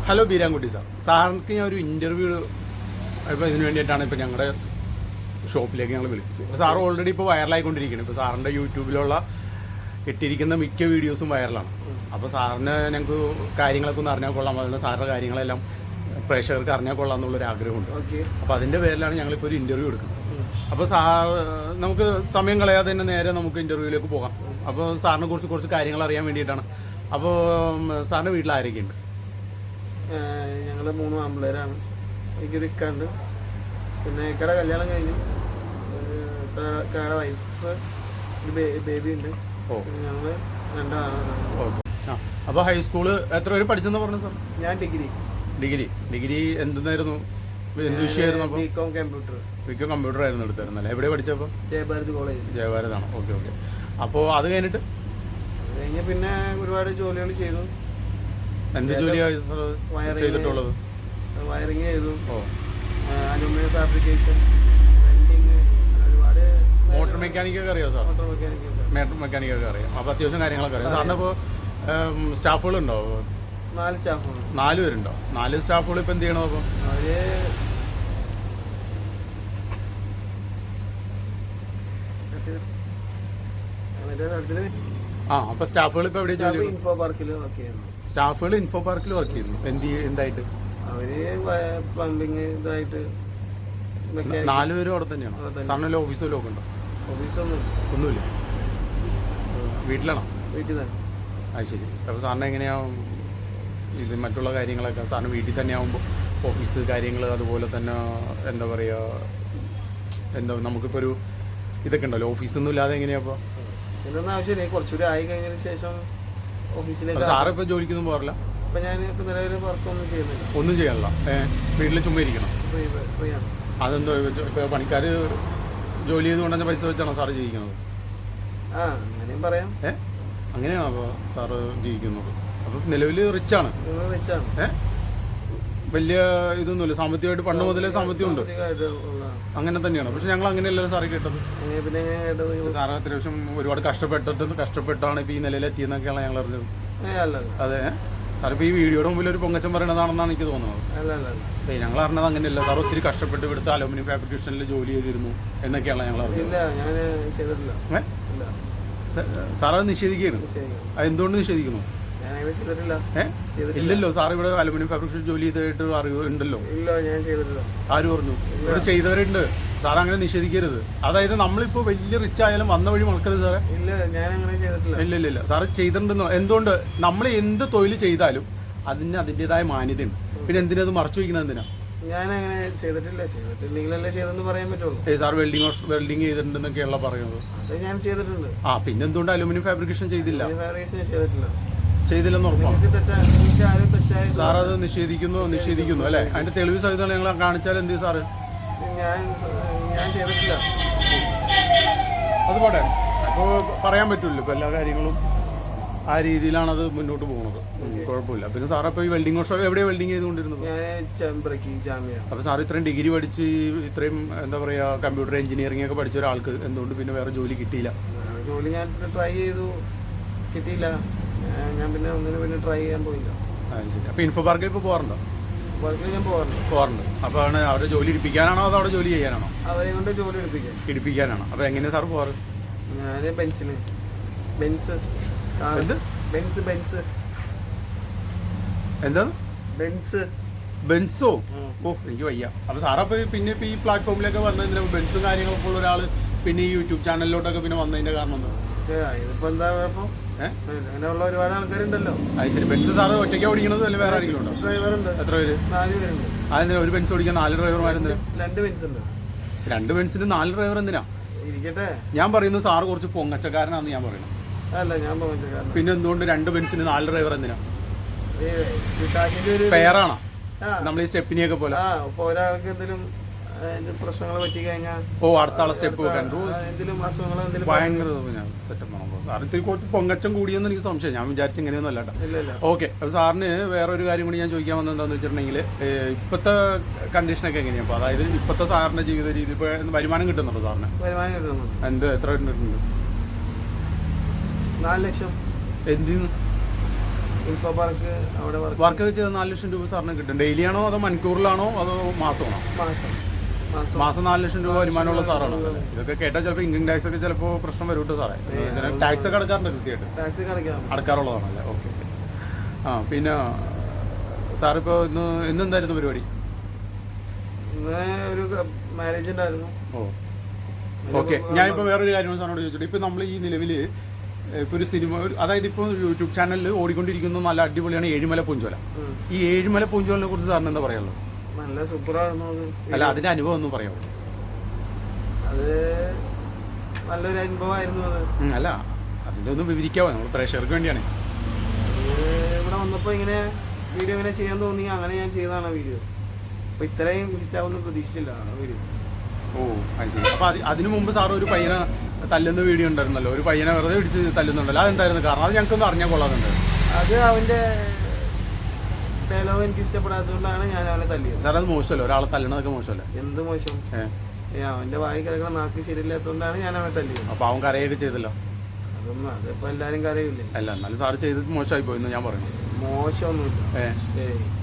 Hello Beerankutty sir. സാറിന് ഞാൻ ഒരു ഇൻ്റർവ്യൂ ഇപ്പോൾ ഇതിന് വേണ്ടിയിട്ടാണ് ഇപ്പോൾ ഞങ്ങളുടെ ഷോപ്പിലേക്ക് ഞങ്ങൾ വിളിപ്പിച്ചത്. ഇപ്പോൾ സാർ ഓൾറെഡി ഇപ്പോൾ വൈറലായിക്കൊണ്ടിരിക്കുകയാണ്. ഇപ്പോൾ സാറിൻ്റെ യൂട്യൂബിലുള്ള ഇട്ടിരിക്കുന്ന മിക്ക വീഡിയോസും വൈറലാണ്. അപ്പോൾ സാറിന് ഞങ്ങൾക്ക് കാര്യങ്ങളൊക്കെ ഒന്ന് അറിഞ്ഞാൽ കൊള്ളാം, അതുകൊണ്ട് സാറിൻ്റെ കാര്യങ്ങളെല്ലാം പ്രേക്ഷകർക്ക് അറിഞ്ഞാൽ കൊള്ളാം എന്നുള്ളൊരു ആഗ്രഹമുണ്ട്. അപ്പോൾ അതിൻ്റെ പേരിലാണ് ഞങ്ങളിപ്പോൾ ഒരു ഇൻ്റർവ്യൂ എടുക്കുന്നത്. അപ്പോൾ നമുക്ക് സമയം കളയാതെ തന്നെ നേരെ നമുക്ക് ഇൻ്റർവ്യൂവിലേക്ക് പോകാം. അപ്പോൾ സാറിനെ കുറിച്ച് കുറച്ച് കാര്യങ്ങൾ അറിയാൻ വേണ്ടിയിട്ടാണ്. അപ്പോൾ സാറിൻ്റെ വീട്ടിൽ ആരൊക്കെയുണ്ട്? ഞങ്ങൾ 3 ആമ്പിള്ളേരാണ്. എനിക്കൊരു ഇക്കണ്ട്, പിന്നെ ഇക്കടെ കല്യാണം കഴിഞ്ഞു, ഇക്കടെ വൈഫ്, ഒരു ബേബി ഉണ്ട്. ഞങ്ങൾ 2 ആളാണ്. ഓക്കെ. അപ്പോൾ ഹൈസ്കൂള് എത്ര പേര് പഠിച്ചെന്ന് പറഞ്ഞു സാർ? ഞാൻ ഡിഗ്രി എന്തായിരുന്നു, എന്ത് വിഷയമായിരുന്നു? അപ്പോൾ ബികോം കമ്പ്യൂട്ടർ ആയിരുന്നു എടുത്തായിരുന്നല്ലേ? എവിടെ പഠിച്ചപ്പോൾ? ജയഭാരത് കോളേജ്. ജയഭാരതാണ്. ഓക്കെ. അപ്പോൾ അത് കഴിഞ്ഞിട്ട് പിന്നെ ഒരുപാട് ജോലികൾ ചെയ്തു. എന്ത് ജോലിയാണ് ചെയ്തിട്ടുള്ളത്? വയറിങ് ചെയ്തു, അലുമിനിയം ഫാബ്രിക്കേഷൻ, ഒരുപാട്. മോട്ടോർ മെക്കാനിക്കൊക്കെ അറിയാമോ സാർ? മോട്ടോർ മെക്കാനിക്കൊക്കെ അറിയാം. അപ്പോൾ അത്യാവശ്യം കാര്യങ്ങളൊക്കെ അറിയാം. സാറിന് ഇപ്പോൾ സ്റ്റാഫുകളുണ്ടോ? 4 സ്റ്റാഫുകൾ. 4 പേരുണ്ടോ? 4 സ്റ്റാഫുകൾ ഇപ്പോൾ എന്ത് ചെയ്യണം? അപ്പോൾ അപ്പോൾ സ്റ്റാഫുകൾ ഇപ്പോൾ എവിടെ ജോലി? ഇൻഫോ പാർക്കിൽ വർക്ക് ചെയ്യുന്നു. സ്റ്റാഫുകൾ ഇൻഫോ പാർക്കിൽ വർക്ക് ചെയ്യുന്നു. എന്തായിട്ട്? അവര് പ്ലംബിങ് ഇതായിട്ട്. 4 പേരും അവിടെ തന്നെയാണോ? സാറിന് ഓഫീസോ ലോക്ക് ഉണ്ടോ? ഒന്നുമില്ല. വീട്ടിലാണോ? വീട്ടിൽ തന്നെ. അത് ശരി. അപ്പോൾ സാറിന് എങ്ങനെയാണ് ഇത് മറ്റുള്ള കാര്യങ്ങളൊക്കെ? സാറിന് വീട്ടിൽ തന്നെ ആകുമ്പോൾ ഓഫീസ് കാര്യങ്ങൾ, അതുപോലെ തന്നെ എന്താ പറയുക, നമുക്കിപ്പോൾ ഒരു ഇതൊക്കെ ഉണ്ടല്ലോ, ഓഫീസൊന്നും ഇല്ലാതെ എങ്ങനെയാ? അപ്പോൾ ഓഫീസിലൊന്നും ആവശ്യമില്ല. കുറച്ചുകൂടി ആയി കഴിഞ്ഞതിന് ശേഷം ഓഫീസിലേക്ക്. സാറ് ഇപ്പോൾ ജോലിക്കൊന്നും പോകാറില്ല? ഇപ്പം ഞാൻ ഇപ്പം നിലവിൽ വർക്കൊന്നും ചെയ്യുന്നില്ല. ഒന്നും ചെയ്യാനില്ല. വീട്ടിൽ ചുമ്മാ ഇരിക്കണം. ഫ്രീ ആണ്. അതെന്തോ ഇപ്പോൾ പണിക്കാർ ജോലി ചെയ്തുകൊണ്ടുതന്നെ പൈസ വെച്ചാണോ സാറ് ജീവിക്കുന്നത്? അങ്ങനെയും പറയാം. അങ്ങനെയാണോ അപ്പോൾ സാറ് ജീവിക്കുന്നത്? അപ്പോൾ നിലവിൽ റിച്ചാണ്. വലിയ ഇതൊന്നുമില്ല, സാമ്പത്തികമായിട്ട് പണ്ട് മുതലേ സാമ്പത്തികമുണ്ട്. അങ്ങനെ തന്നെയാണ്. പക്ഷെ ഞങ്ങൾ അങ്ങനെയല്ലല്ലോ സാറ് കേട്ടത്. സാറ് അത്യാവശ്യം ഒരുപാട് കഷ്ടപ്പെട്ടാണ് ഇപ്പോൾ ഈ നിലയിലെത്തിയെന്നൊക്കെയാണ് ഞങ്ങൾ അറിഞ്ഞത്. അതെ. സാറിപ്പോൾ ഈ വീഡിയോയുടെ മുമ്പിൽ ഒരു പൊങ്ങച്ചം പറയണതാണെന്നാണ് എനിക്ക് തോന്നുന്നത്. ഞങ്ങൾ അറിഞ്ഞത് അങ്ങനെയല്ല. സാർ ഒത്തിരി കഷ്ടപ്പെട്ട് ഇവിടുത്തെ അലുമിനിയം ഫാബ്രിക്കേഷനിൽ ജോലി ചെയ്തിരുന്നു എന്നൊക്കെയാണ് ഞങ്ങൾ അറിഞ്ഞത്. സാറത് നിഷേധിക്കുകയാണ്. അതെന്തുകൊണ്ട് നിഷേധിക്കുന്നു? ഇല്ലല്ലോ, സാർ ഇവിടെ അലുമിനിയം ഫാബ്രിക്കേഷൻ ജോലി ചെയ്തിട്ട് അറിവ് ഉണ്ടല്ലോ. ആര് പറഞ്ഞു? ഇവിടെ ചെയ്തവരുണ്ട്. സാർ അങ്ങനെ നിഷേധിക്കരുത്. അതായത് നമ്മളിപ്പോൾ വലിയ റിച്ച് ആയാലും വന്ന വഴി മറക്കരുത് സാറേ. ഇല്ല സാറ് ചെയ്തിട്ടുണ്ടെന്നോ. എന്തുകൊണ്ട് നമ്മൾ എന്ത് തൊഴിൽ ചെയ്താലും അതിൻ്റെതായ മാന്യതയുണ്ട്. പിന്നെ എന്തിനത് മറച്ചു വയ്ക്കുന്നത്? എന്തിനാ? ഞാനങ്ങനെ ചെയ്തിട്ടില്ലെങ്കിലല്ലേ ചെയ്തെന്ന് പറയാൻ പറ്റുള്ളൂ. സാർ വെൽഡിങ് ചെയ്തിട്ടുണ്ടെന്നൊക്കെയുള്ള പറയുന്നത്. അത് ഞാൻ ചെയ്തിട്ടുണ്ട്. പിന്നെ എന്തുകൊണ്ട് അലുമിനിയം ഫാബ്രിക്കേഷൻ ചെയ്തില്ല? ചെയ്തില്ലെന്ന് ഉറപ്പാണ്. സാർ അത് നിഷേധിക്കുന്നു അല്ലേ? അതിന്റെ തെളിവ് സഹിതം ഞങ്ങൾ കാണിച്ചാൽ എന്ത് ചെയ്യും സാറ്? ഞാൻ ചെയ്തിട്ടില്ല. അതുപോലെ അപ്പോൾ പറയാൻ പറ്റില്ലല്ലോ. ഇപ്പോൾ എല്ലാ കാര്യങ്ങളും ആ രീതിയിലാണ് അത് മുന്നോട്ട് പോകുന്നത്. കുഴപ്പമില്ല. പിന്നെ സാർ ഇപ്പോൾ ഈ വെൽഡിംഗ് വർഷം എവിടെയാണ് വെൽഡിംഗ് ചെയ്തുകൊണ്ടിരുന്നത്? അപ്പോൾ സാർ ഇത്രയും ഡിഗ്രി പഠിച്ച് ഇത്രയും എന്താ പറയുക കമ്പ്യൂട്ടർ എഞ്ചിനീയറിംഗ് ഒക്കെ പഠിച്ച ഒരാൾക്ക് എന്തുകൊണ്ട് പിന്നെ വേറെ ജോലി കിട്ടിയില്ല? ജോലി ഞാൻ ട്രൈ ചെയ്തു, കിട്ടിയില്ല. ഞാൻ പിന്നെ ട്രൈ ചെയ്യാൻ പോയില്ല. ശരി. അപ്പോൾ ഇൻഫോ പാർക്കിൽ ഇപ്പോൾ പോകാറുണ്ടോ? ഞാൻ പോകാറുണ്ട്. അപ്പോൾ അവരുടെ ജോലി എടുപ്പിക്കാനാണോ അതോ അവിടെ ജോലി ചെയ്യാനാണോ? അവരെ കൊണ്ട് ജോലി എടുപ്പിക്കാനാണോ? അപ്പോൾ എങ്ങനെയാണ് സാർ പോകാറ്? ഞാൻ ബെൻസ്. എന്താ? ബെൻസോ? എനിക്ക് വയ്യ. അപ്പോൾ സാറപ്പോൾ പിന്നെ ഇപ്പോൾ ഈ പ്ലാറ്റ്ഫോമിലൊക്കെ വന്നതിന് ബെൻസും കാര്യങ്ങളൊക്കെ ഉള്ള ഒരാൾ പിന്നെ ഈ യൂട്യൂബ് ചാനലിലോട്ടൊക്കെ പിന്നെ വന്നതിൻ്റെ കാരണം എന്താ? ഇതിപ്പോ എന്താ കുഴപ്പം? അങ്ങനെയുള്ള ഒരുപാട് ആൾക്കാരുണ്ടല്ലോ. അത് ശരി. ബെൻസ് സാറ് ഒറ്റയ്ക്ക് ഓടിക്കണത് അല്ലെങ്കിൽ വേറെ ആരെങ്കിലും ഉണ്ടോ? ഡ്രൈവറുണ്ട്. എത്ര പേര്? 4 പേരുണ്ട്. അതെന്തിനാ ഒരു ബെൻസ് ഓടിക്കാൻ 4 ഡ്രൈവർമാരെന്തിനാ? 2 ബെൻസ് ഉണ്ട്. 2 ബെൻസിന് 4 ഡ്രൈവർ എന്തിനാ? ഇരിക്കട്ടെ. ഞാൻ പറയുന്നത് സാറ് കുറച്ച് പൊങ്ങച്ചക്കാരനാണെന്ന് ഞാൻ പറയുന്നത്. അല്ല, ഞാൻ പൊങ്ങച്ചക്കാരൻ. പിന്നെ എന്തുകൊണ്ട് 2 ബെൻസിന് 4 ഡ്രൈവർ എന്തിനാ? പെയറാണോ? നമ്മൾ ഈ സ്റ്റെപ്പിനെയൊക്കെ പോലെ ഒരാൾക്ക് എന്തെങ്കിലും പ്രശ്നങ്ങൾ പറ്റി കഴിഞ്ഞാൽ അടുത്ത ആളെ സ്റ്റെപ്പ് വെക്കാൻ ഭയങ്കര സെറ്റപ്പ് ആണോ സാർ? ഇത്തിരി കുറച്ച് പൊങ്ങച്ചം കൂടിയെന്ന് എനിക്ക് സംശയം. ഞാൻ വിചാരിച്ച ഇങ്ങനെയൊന്നും അല്ല കേട്ടോ. ഓക്കെ. അപ്പോൾ സാറിന് വേറൊരു കാര്യം കൂടി ഞാൻ ചോദിക്കാൻ വന്നത് എന്താണെന്ന് വെച്ചിട്ടുണ്ടെങ്കിൽ ഇപ്പോഴത്തെ കണ്ടീഷനൊക്കെ എങ്ങനെയാണ്? അപ്പോൾ അതായത് ഇപ്പോഴത്തെ സാറിൻ്റെ ജീവിത രീതി ഇപ്പോൾ വരുമാനം കിട്ടുന്നുണ്ടോ സാറിന്? വരുമാനം കിട്ടുന്നുണ്ട്. എത്ര കിട്ടുന്നുണ്ട്? 4 ലക്ഷം. എന്തിന്ന്? ഇൻഫോ പാർക്ക് അവിടെ വർക്ക് ചെയ്ത് 4 ലക്ഷം രൂപ സാറിന് കിട്ടും. ഡെയിലി ആണോ അതോ മണിക്കൂറിലാണോ അതോ മാസമാണോ? മാസം മാസം 4 ലക്ഷം രൂപ വരുമാനമുള്ള സാറാണോ? ഇതൊക്കെ കേട്ടാൽ ചിലപ്പോൾ ഇൻകം ടാക്സ് ഒക്കെ ചിലപ്പോൾ പ്രശ്നം വരും കേട്ടോ സാറേ. ടാക്സ് ഒക്കെ അടക്കാറുണ്ട് കൃത്യമായിട്ട്? ടാക്സി അടക്കാറുള്ളതാണല്ലേ? ഓക്കെ. ആ പിന്നെ സാറിപ്പോൾ ഇന്നെന്തായിരുന്നു പരിപാടി? ഇന്ന് ഒരു മാരേജ് ഉണ്ടായിരുന്നു. ഓ ഓക്കെ. ഞാനിപ്പോൾ വേറൊരു കാര്യം സാറിനോട് ചോദിച്ചിട്ട്, ഇപ്പോൾ നമ്മൾ ഈ നിലവിൽ ഇപ്പോൾ ഒരു സിനിമ, അതായത് ഇപ്പോൾ യൂട്യൂബ് ചാനലിൽ ഓടിക്കൊണ്ടിരിക്കുന്ന നല്ല അടിപൊളിയാണ് ഏഴിമല പൂഞ്ചോല. ഈ ഏഴിമല പൂഞ്ചോലിനെ കുറിച്ച് സാറിന് എന്താ പറയാനുള്ളത്? നല്ല സൂപ്പറായിരുന്നു അത്. അല്ല, അതിന്റെ അനുഭവം ഒന്നും പറയാമോ? അത് നല്ലൊരു അനുഭവമായിരുന്നു അത്. അല്ല, അതിന്റെ ഒന്ന് വിവരിക്കാവോ? നമ്മൾ പ്രേക്ഷകർക്ക് വേണ്ടിയാണ്. ഇവിടെ വന്നപ്പോൾ ഇങ്ങനെ വീഡിയോ ഇങ്ങനെ ചെയ്യാൻ തോന്നി, അങ്ങനെ ഞാൻ ചെയ്തതാണ് വീഡിയോ. അപ്പോൾ ഇത്രയും ഹിറ്റാവുമെന്ന് പ്രതീക്ഷിച്ചില്ല വീഡിയോ. ഓ അത് ശരി. അപ്പോൾ അതിനു മുമ്പ് സാറ് ഒരു പയ്യനെ തല്ലുന്ന വീഡിയോ ഉണ്ടായിരുന്നല്ലോ, ഒരു പയ്യനെ വെറുതെ പിടിച്ച് തല്ലുന്നുണ്ടല്ലോ, അതെന്തായിരുന്നു കാരണം? അത് ഞങ്ങൾക്കൊന്നും അറിഞ്ഞാൽ കൊള്ളാറുണ്ട്. അത് അവൻ്റെ ഡയലോഗ് എനിക്ക് ഇഷ്ടപ്പെടാത്തതുകൊണ്ടാണ് ഞാൻ അവനെ തല്ലിയത്. സാർ അത് മോശമല്ലോ, ഒരാളെ തല്ലണതൊക്കെ മോശമല്ലേ? എന്ത് മോശം? അവൻ്റെ വായി കിടക്കുന്ന നാക്ക് ശരിയില്ലാത്തതുകൊണ്ടാണ് ഞാൻ അവനെ തല്ലിയത്. അപ്പോൾ അവൻ കരയൊക്കെ ചെയ്തല്ലോ? അതൊന്നും അതിപ്പോൾ എല്ലാവരും കരയില്ലേ? അല്ല, എന്നാലും സാറ് ചെയ്തത് മോശമായി പോയെന്ന് ഞാൻ പറഞ്ഞു. മോശമൊന്നുമില്ല.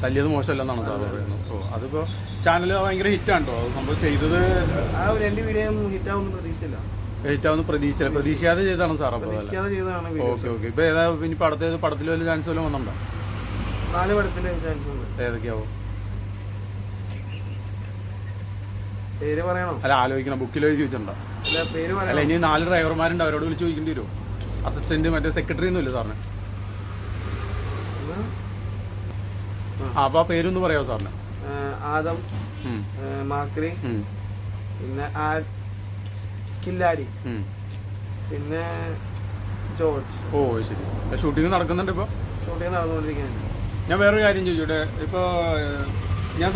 തല്ലിയത് മോശമല്ലെന്നാണ് സാർ പറയുന്നത്. ഓ, അതിപ്പോൾ ചാനൽ ഭയങ്കര ഹിറ്റാണ് കേട്ടോ. അത് നമ്മൾ ചെയ്തത് ആ 2 വീഡിയോ ഹിറ്റാവുമെന്ന് പ്രതീക്ഷിച്ചില്ല. ഹിറ്റാവുന്ന പ്രതീക്ഷിക്കാതെ ചെയ്താണ് സാർ. അപ്പോൾ ചെയ്തതാണ്. Okay okay. ഇപ്പോൾ ഏതാ ഇനിയിപ്പോൾ അടുത്ത പടത്തിൽ വല്ല ചാൻസ് വല്ലതും വന്നിട്ടുണ്ടോ? 4 പടത്തിൽ ചാൻസ് ഉണ്ട്. ഏതൊക്കെയാവും? പേര് പറയണോ? അല്ല, ആലോചിക്കണം. ബുക്കിൽ എഴുതി വെച്ചിട്ടുണ്ടോ? അല്ല, പേര് അല്ല, പറയണം. ഇനി 4 ഡ്രൈവർമാരുണ്ട്, അവരോട് വിളിച്ച് ചോദിക്കേണ്ടി വരുമോ? അസിസ്റ്റന്റ് മറ്റേ സെക്രട്ടറി ഒന്നും ഇല്ല സാറിന്? അപ്പോൾ ആ പേരൊന്ന് പറയാമോ സാറിന്? ആദം, മാക്രി, പിന്നെ കില്ലാടി, പിന്നെ ജോർജ്. ഓ ശരി. ഷൂട്ടിംഗ് നടക്കുന്നുണ്ട് ഇപ്പോൾ? ഷൂട്ടിംഗ് നടന്നുകൊണ്ടിരിക്കുന്നുണ്ട്. ഞാൻ വേറൊരു കാര്യം ചോദിച്ചോട്ടെ. ഇപ്പോൾ ഞാൻ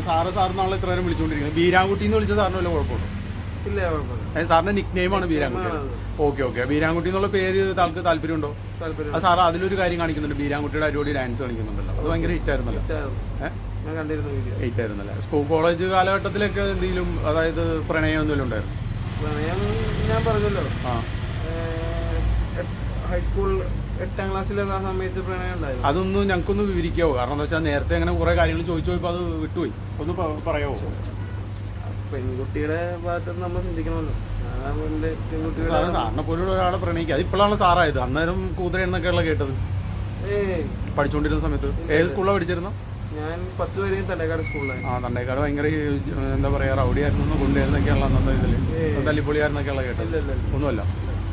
സാറിനാണല്ലോ ഇത്ര നേരം വിളിച്ചുകൊണ്ടിരിക്കുന്നത്. ബീരാൻകുട്ടി എന്ന് വിളിച്ച സാറിന് വല്ല കുഴപ്പമുണ്ടോ? ഇല്ല, കുഴപ്പമില്ല. സാറിന്റെ നിക് നെയിമാണ് ബീരാൻകുട്ടി. Okay okay. ബീരാൻകുട്ടി എന്നുള്ള പേര് താൾക്ക് താല്പര്യമുണ്ടോ? അത് സാറ് അതിലൊരു കാര്യം കാണിക്കുന്നുണ്ട്, ബീരാൻകുട്ടിയുടെ അടിപൊളി ഡാൻസ് കാണിക്കുന്നുണ്ടല്ലോ, അത് ഭയങ്കര ഹിറ്റ് ആയിരുന്നല്ലോ. ഹിറ്റ് ആയിരുന്നല്ലേ? സ്കൂൾ കോളേജ് കാലഘട്ടത്തിലൊക്കെ എന്തെങ്കിലും, അതായത് പ്രണയം എന്തെങ്കിലും ഉണ്ടായിരുന്നു? പ്രണയം ഞാൻ പറഞ്ഞല്ലോ, ഹൈസ്കൂൾ 8ാം ക്ലാസ്സിലൊക്കെ ആ സമയത്ത് പ്രണയം ഉണ്ടായിരുന്നു. അതൊന്നും ഞങ്ങൾക്കൊന്ന് വിവരിക്കാവോ? കാരണം എന്താ വെച്ചാൽ നേരത്തെ അങ്ങനെ കുറെ കാര്യങ്ങൾ ചോദിച്ചു പോയപ്പോൾ അത് വിട്ടുപോയി. ഒന്ന് പറയാവോ? പെൺകുട്ടിയുടെ ഭാഗത്ത് നമ്മൾ ചിന്തിക്കണമല്ലോ. സാറിനെ പോലുള്ള ഒരാളെ പ്രണയിക്കുക, അത് ഇപ്പോഴാണ് സാറായത്. അന്നേരം കൂതര എന്നൊക്കെയുള്ള കേട്ടത് പഠിച്ചുകൊണ്ടിരുന്ന സമയത്ത്. ഏത് സ്കൂളിലാണ് പഠിച്ചിരുന്നത്? ഞാൻ 10 വരെയും തണ്ടേക്കാട് സ്കൂളിലായിരുന്നു. തണ്ടേക്കാട് ഭയങ്കര എന്താ പറയാ, റൗഡി ആയിരുന്നു, കൊണ്ടുവരുന്നൊക്കെയുള്ള അന്നത്തെ ഇതിൽ തല്ലിപ്പൊളിയായിരുന്നൊക്കെയുള്ള കേട്ടത്. ഒന്നുമല്ല,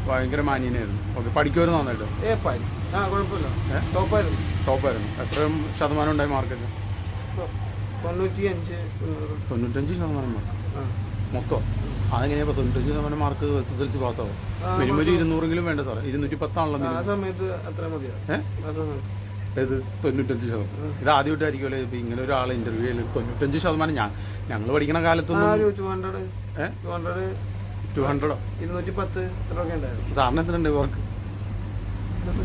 ഭയങ്കര മാന്യനായിരുന്നു. ഓക്കെ. പഠിക്കുമായിരുന്നു നന്നായിട്ട്? കുഴപ്പമില്ല, ടോപ്പായിരുന്നു. ടോപ്പായിരുന്നു. എത്ര ശതമാനം ഉണ്ടായി മാർക്കൊക്കെ? 95% മാർക്ക് മൊത്തം. അതെങ്ങനെയാ 95% മാർക്ക് SSLC പാസ്സാവും? മിനിമം 200എങ്കിലും വേണ്ട സാറേ. 210 ആണല്ലോ ആ സമയത്ത്. അത്ര മതിയോ? ഏത് 95%? ഇത് ആദ്യമായിട്ടായിരിക്കുമല്ലോ ഇപ്പം ഇങ്ങനെ ഒരാളെ ഇന്റർവ്യൂ ചെയ്യല്. 95%. ഞങ്ങൾ പഠിക്കുന്ന കാലത്തൊന്നും 200 സാറിന് എത്ര ഉണ്ട് മാർക്ക്?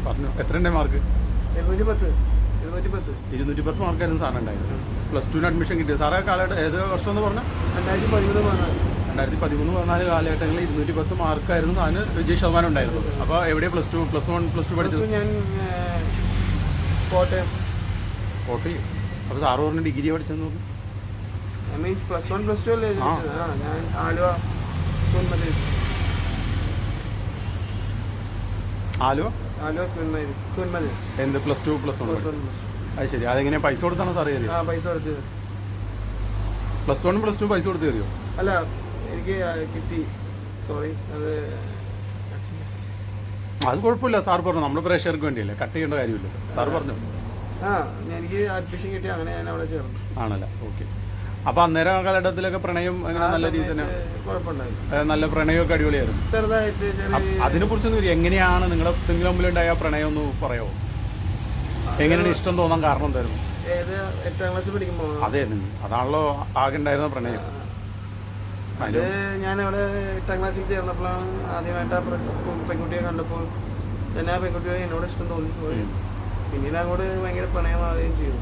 പറഞ്ഞു. എത്ര ഉണ്ട് മാർക്ക്? 210 മാർക്കായിരുന്നു സാറിന് ഉണ്ടായിരുന്നു. +2 അഡ്മിഷൻ കിട്ടിയത്. സാറേ കാലഘട്ടം ഏത് വർഷം എന്ന് പറഞ്ഞാൽ? 2013-14 കാലഘട്ടങ്ങളിൽ 210 മാർക്കായിരുന്നു സാറിന് വിജയ ശതമാനം ഉണ്ടായിരുന്നു. അപ്പോൾ എവിടെയാണ് +1 പഠിച്ചത്? ഞാൻ കോട്ടയം. അപ്പോൾ സാറ് പറഞ്ഞ ഡിഗ്രി പഠിച്ചെന്ന് പറഞ്ഞു. +1 +2 അല്ലേ? ഞാൻ ആലുവ എന്ത് +2 +1? അത് ശരി. അതെങ്ങനെയാ പൈസ കൊടുത്താണോ സാറ് കയറിയത്? പൈസ കൊടുത്ത്. +1 +2 പൈസ കൊടുത്ത് കയറിയോ? അല്ല, എനിക്ക് കിട്ടി. സോറി, അത് കുഴപ്പമില്ല. സാർ പറഞ്ഞു, നമ്മുടെ പ്രേക്ഷകർക്ക് വേണ്ടിയല്ലേ, കട്ട് ചെയ്യേണ്ട കാര്യമില്ല. സാർ പറഞ്ഞു. എനിക്ക് അഡ്മിഷൻ കിട്ടി, അങ്ങനെ ഞാൻ അവിടെ ചേർന്നു. ആണല്ലേ? ഓക്കെ. അപ്പോൾ അന്നേരം കാലഘട്ടത്തിലൊക്കെ പ്രണയം അങ്ങനെ നല്ല രീതിയിൽ തന്നെ നല്ല പ്രണയമൊക്കെ അടിപൊളിയായിരുന്നു. ചെറുതായിട്ട് അതിനെ കുറിച്ചൊന്നും എങ്ങനെയാണ് നിങ്ങളുടെ മുമ്പിലുണ്ടായ പ്രണയം ഒന്ന് പറയാമോ? എങ്ങനെയാണ് ഇഷ്ടം തോന്നാൻ കാരണം എന്തായിരുന്നു? 8ാം ക്ലാസ്സിൽ പഠിക്കുമ്പോൾ. അതെ, അതാണല്ലോ ആകെ ഉണ്ടായിരുന്ന പ്രണയം. അത് ഞാൻ അവിടെ 8ാം ക്ലാസ്സിൽ ചേർന്നപ്പോഴാണ് ആദ്യമായിട്ട് ആ പെൺകുട്ടിയെ കണ്ടപ്പോൾ തന്നെ ആ പെൺകുട്ടിയെ എന്നോട് ഇഷ്ടം തോന്നി. പിന്നീട് അങ്ങോട്ട് ഭയങ്കര പ്രണയമാവുകയും ചെയ്തു.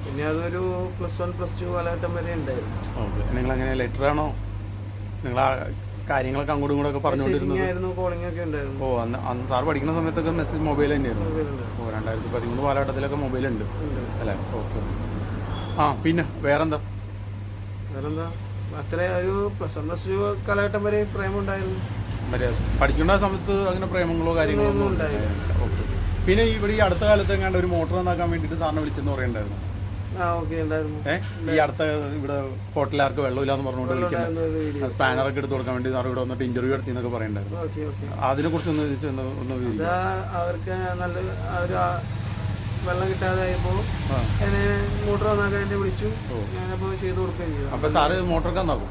പിന്നെ അതൊരു +1 +2 കാലഘട്ടം വരെ ഉണ്ടായിരുന്നു. ഓക്കെ. നിങ്ങളെങ്ങനെ ലെറ്ററാണോ? നിങ്ങൾ കാര്യങ്ങളൊക്കെ അങ്ങോട്ടും ഇങ്ങോട്ടൊക്കെ പറഞ്ഞുകൊണ്ടിരുന്നത്. ആയിരുന്നു, കോളിംഗ് ഒക്കെ ഉണ്ടായിരുന്നു. ഓ അന്ന് സാർ പഠിക്കുന്ന സമയത്തൊക്കെ മെസ്സേജ് മൊബൈൽ തന്നെയായിരുന്നു. ഓ 2013 കാലഘട്ടത്തിലൊക്കെ മൊബൈലുണ്ട് അല്ലേ? ഓക്കെ. ആ പിന്നെ വേറെന്താ? അത്ര ഒരു +1 കാലഘട്ടം വരെ പ്രേമം ഉണ്ടായിരുന്നു. മറ്റേ പഠിക്കേണ്ട സമയത്ത് അങ്ങനെ പ്രേമങ്ങളോ കാര്യങ്ങളോ ഒന്നും ഉണ്ടായില്ല. ഓക്കെ. പിന്നെ ഇവിടെ ഈ അടുത്ത കാലത്ത് എങ്ങാണ്ട് ഒരു മോട്ടോർ നന്നാക്കാൻ വേണ്ടിയിട്ട് സാറിനെ വിളിച്ചെന്ന് പറയണ്ടായിരുന്നു. ഈ അടുത്ത ഇവിടെ ഹോട്ടലുകാർക്ക് വെള്ളമില്ലാന്ന് പറഞ്ഞുകൊണ്ട് വിളിക്കുന്നത്, സ്പാനറൊക്കെ എടുത്ത് കൊടുക്കാൻ വേണ്ടി സാർ ഇവിടെ വന്നിട്ട് ഇന്റർവ്യൂ നടത്തി എന്നൊക്കെ പറയണ്ടായിരുന്നു. അതിനെ കുറിച്ച് ഒന്ന് അവർക്ക് നല്ല ഒരു വെള്ളം കിട്ടാതായപ്പോ മോട്ടോർ നന്നാക്കാൻ വേണ്ടി വിളിച്ചു. ഞാനപ്പോ ചെയ്ത് കൊടുക്കുകയും ചെയ്തു. അപ്പൊ സാറ് മോട്ടറൊക്കെ നന്നാക്കും?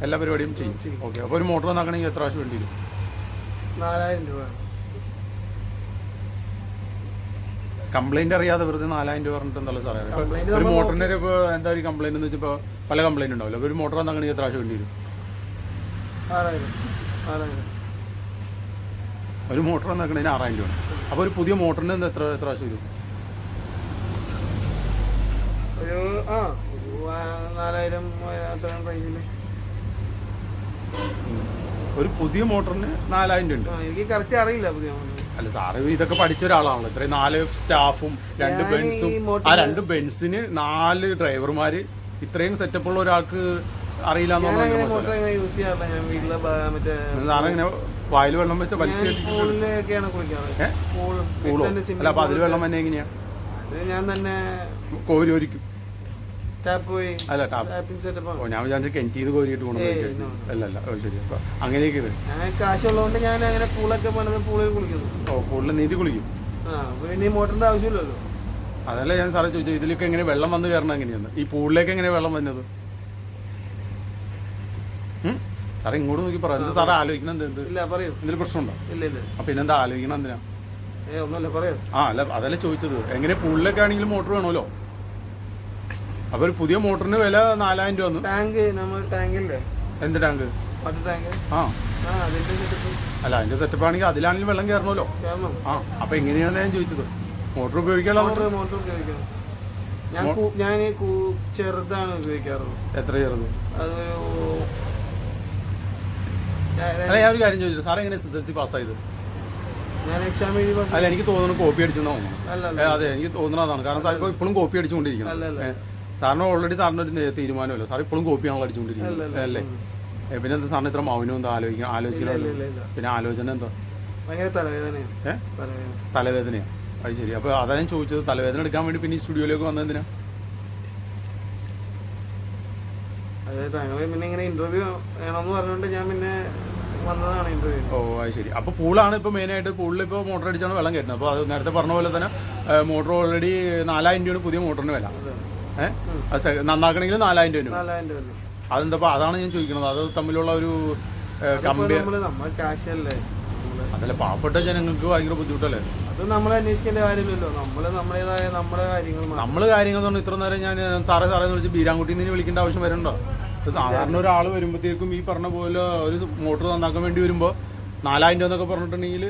എല്ലാ പരിപാടിയും ചെയ്യും. ഓക്കെ. അപ്പൊ ഒരു മോട്ടോർ നന്നാക്കണമെങ്കിൽ എത്ര പ്രാവശ്യം വേണ്ടി വരും? 4000 രൂപ. കംപ്ലൈന്റ് അറിയാതെ വെറുതെ 4000 രൂപ പറഞ്ഞിട്ട് എന്തായാലും സാറേ? ഒരു മോട്ടറിന്റെ ഇപ്പോൾ എന്താ ഒരു കംപ്ലൈന്റ് എന്ന് വെച്ചപ്പോൾ പല കംപ്ലൈന്റ് ഉണ്ടാവില്ല. ഒരു മോട്ടർ നന്നാക്കണമെങ്കിൽ എത്ര പ്രാവശ്യം വേണ്ടി വരും? 6000. ഒരു മോട്ടർ നന്നാക്കണതിന് 6000 രൂപ. അപ്പോൾ ഒരു പുതിയ മോട്ടറിന് എത്ര പ്രാവശ്യം വരും? ഒരു 4000 റേഞ്ചില്. ഒരു പുതിയ മോട്ടറിന് 4000 ഉണ്ട്. എനിക്ക് കറക്റ്റ് അറിയില്ല പുതിയ മോട്ടർ. അല്ല സാറ് ഇതൊക്കെ പഠിച്ച ഒരാളാണല്ലോ. ഇത്രയും 4 സ്റ്റാഫും 2 ബെൻസും, ആ 2 ബെൻസിന് 4 ഡ്രൈവർമാര്, ഇത്രയും സെറ്റപ്പ് ഉള്ള ഒരാൾക്ക് അറിയില്ല എന്നുള്ളത്. സാറെങ്ങനെ വായിൽ വെള്ളം വെച്ച വലിച്ചു? അല്ല അപ്പൊ അതിൽ വെള്ളം തന്നെ എങ്ങനെയാ? ഞാൻ തന്നെ കോരി ഒരിക്കും. അല്ല ഞാൻ വിചാരിച്ച കിണറ്റ് ചെയ്ത് കോരിയിട്ട് കൊണ്ടുപോയി. അല്ലല്ല. ശരി. അപ്പൊ അങ്ങനെയൊക്കെ കാശുള്ളതുകൊണ്ട് ഞാൻ അങ്ങനെ പൂളൊക്കെ പണിത് പൂളിൽ കുളിക്കുന്നു. ഓ പൂളിൽ നീതി കുളിക്കും. പിന്നെ മോട്ടറിന്റെ ആവശ്യമില്ലല്ലോ. അതല്ല ഞാൻ സാറേ ചോദിച്ചത്, ഇതിലൊക്കെ എങ്ങനെ വെള്ളം വന്ന് കയറണം എങ്ങനെയാണ്? ഈ പൂളിലേക്ക് എങ്ങനെ വെള്ളം വന്നത്? സാറേ ഇങ്ങോട്ട് നോക്കി പറയാം. എന്താ സാറേ ആലോചിക്കണം? എന്തെങ്കിലും പ്രശ്നമുണ്ടോ? അപ്പൊ പിന്നെന്താ ആലോചിക്കണം? എന്തിനാ? അല്ല അതല്ല ചോദിച്ചത്. എങ്ങനെ പൂളിലൊക്കെ ആണെങ്കിലും മോട്ടർ വേണമല്ലോ. അപ്പൊ ഒരു പുതിയ മോട്ടറിന് വില 4000 രൂപ. എന്ത് ടാങ്ക്? അല്ല അതിന്റെ സെറ്റപ്പ് ആണെങ്കിൽ അതിലാണെങ്കിലും വെള്ളം കയറണമല്ലോ. അപ്പൊ എങ്ങനെയാണ് ഞാൻ ചോദിച്ചത്? മോട്ടർ ഉപയോഗിക്കാനുള്ള മോട്ടർ ഉപയോഗിക്കണം. ഞാൻ ചെറുതാണ് ഉപയോഗിക്കാറുള്ളത്. എത്ര ചെറുത്? അതൊരു അല്ല ഞാൻ ഒരു കാര്യം ചോദിച്ചിട്ട്, സാറേ എങ്ങനെ SSLC പാസ്സായത്? ഞാൻ എക്സാം എഴുതി. അല്ല എനിക്ക് തോന്നുന്നു കോപ്പി അടിച്ചെന്നാ തോന്നുന്നു. അതെ എനിക്ക് തോന്നുന്നതാണ്. കാരണം സാർ ഇപ്പോൾ ഇപ്പോഴും കോപ്പി അടിച്ചുകൊണ്ടിരിക്കണം. സാറിന് ഓൾറെഡി സാറിനൊരു തീരുമാനമല്ലോ. സാർ ഇപ്പോഴും കോപ്പിയാണല്ലോ അടിച്ചുകൊണ്ടിരിക്കുന്നത് അല്ലേ? പിന്നെ എന്താ സാറിന് ഇത്ര മൗനം എന്താ ആലോചിക്കണം? പിന്നെ ആലോചന എന്താ? തലവേദനയാ? അത് ശരി. അപ്പൊ അതാ ഞാൻ ചോദിച്ചത്, തലവേദന എടുക്കാൻ വേണ്ടി പിന്നെ ഈ സ്റ്റുഡിയോയിലേക്ക് വന്നതിനാ? പിന്നെ ഇങ്ങനെ ഇന്റർവ്യൂ വേണമെന്ന് പറഞ്ഞുകൊണ്ട് ഞാൻ പിന്നെ വന്നതാണ് ഇന്റർവ്യൂ. ഓ അത് ശരി. അപ്പൊ പൂളാണ് ഇപ്പൊ മെയിൻ ആയിട്ട്. പൂളിൽ ഇപ്പോൾ മോട്ടർ അടിച്ചാണ് വെള്ളം കയറ്റുന്നത്. അപ്പൊ അത് നേരത്തെ പറഞ്ഞ പോലെ തന്നെ മോട്ടർ ഓൾറെഡി 4000 രൂപയാണ് പുതിയ മോട്ടറിന് വില. നന്നാക്കണമെങ്കിൽ 4000 രൂപ. അതെന്താ? അതാണ് ഞാൻ ചോദിക്കുന്നത്. അത് തമ്മിലുള്ള ഒരു അതല്ല പാവപ്പെട്ട ജനങ്ങൾക്ക് ഭയങ്കര ബുദ്ധിമുട്ടല്ലേ? അത് നമ്മൾ അന്വേഷിക്കേണ്ട കാര്യമില്ലല്ലോ. നമ്മുടെ കാര്യങ്ങൾ പറഞ്ഞാൽ ഇത്ര നേരം ഞാൻ സാറേ എന്ന് വിളിച്ച് ബീരാൻകുട്ടിയിൽ നിന്ന് വിളിക്കേണ്ട ആവശ്യം വരുന്നുണ്ടോ? ഇപ്പൊ സാധാരണ ഒരാൾ വരുമ്പോഴത്തേക്കും ഈ പറഞ്ഞ പോലെ ഒരു മോട്ടോർ നന്നാക്കാൻ വേണ്ടി വരുമ്പോൾ 4000 രൂപ എന്നൊക്കെ പറഞ്ഞിട്ടുണ്ടെങ്കിൽ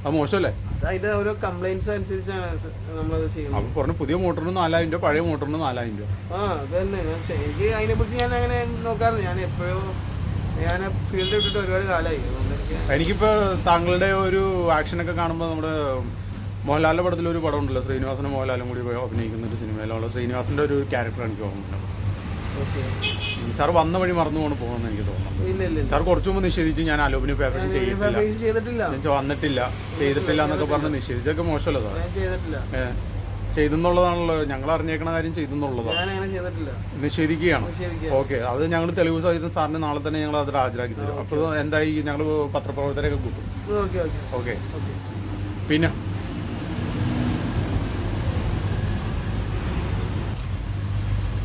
അത് മോശമല്ലേ? അതിന്റെ ഓരോ കംപ്ലൈന്റ്സ് അനുസരിച്ചാണ് നമ്മളത് ചെയ്യുന്നത്. അപ്പൊ പറഞ്ഞു പുതിയ മോട്ടറിന് 4000 രൂപ, പഴയ മോട്ടറിന് 4000 രൂപ. അത് തന്നെ. എനിക്ക് അതിനെ കുറിച്ച് ഞാൻ അങ്ങനെ നോക്കാറില്ല. ഞാൻ ഫീൽഡ് ഇട്ടിട്ട് ഒരുപാട് കാലമായി. എനിക്കിപ്പോ താങ്കളുടെ ഒരു ആക്ഷനൊക്കെ കാണുമ്പോൾ നമ്മുടെ മോഹൻലാലിന്റെ പടത്തിലൊരു പടം ഉണ്ടല്ലോ, ശ്രീനിവാസനും മോഹൻലാലും കൂടി അഭിനയിക്കുന്ന ഒരു സിനിമയിലുള്ള ശ്രീനിവാസന്റെ ഒരു ക്യാരക്ടർ എനിക്ക് ഓർമ്മയുണ്ട്. സാർ വന്ന വഴി മറന്നു പോകുമെന്ന് എനിക്ക് തോന്നുന്നു. സാർ കുറച്ചു മുമ്പ് നിഷേധിച്ചു ഞാൻ അലോപിനി പേപ്പർ ചെയ്തിട്ടില്ല എന്നൊക്കെ പറഞ്ഞ് നിഷേധിച്ചൊക്കെ മോശമല്ലോ സാർ? ചെയ്തെന്നുള്ളതാണല്ലോ ഞങ്ങൾ അറിഞ്ഞേക്കണ കാര്യം. ചെയ്തെന്നുള്ളതാണ് നിഷേധിക്കുകയാണ്. ഓക്കെ. അത് ഞങ്ങൾ തെളിവ് സഹിതം സാറിന് നാളെ തന്നെ ഞങ്ങൾ അത് ഹാജരാക്കി തരും. അപ്പോൾ എന്തായി ഞങ്ങൾ പത്രപ്രവർത്തകരെയൊക്കെ കൂട്ടും. ഓക്കെ.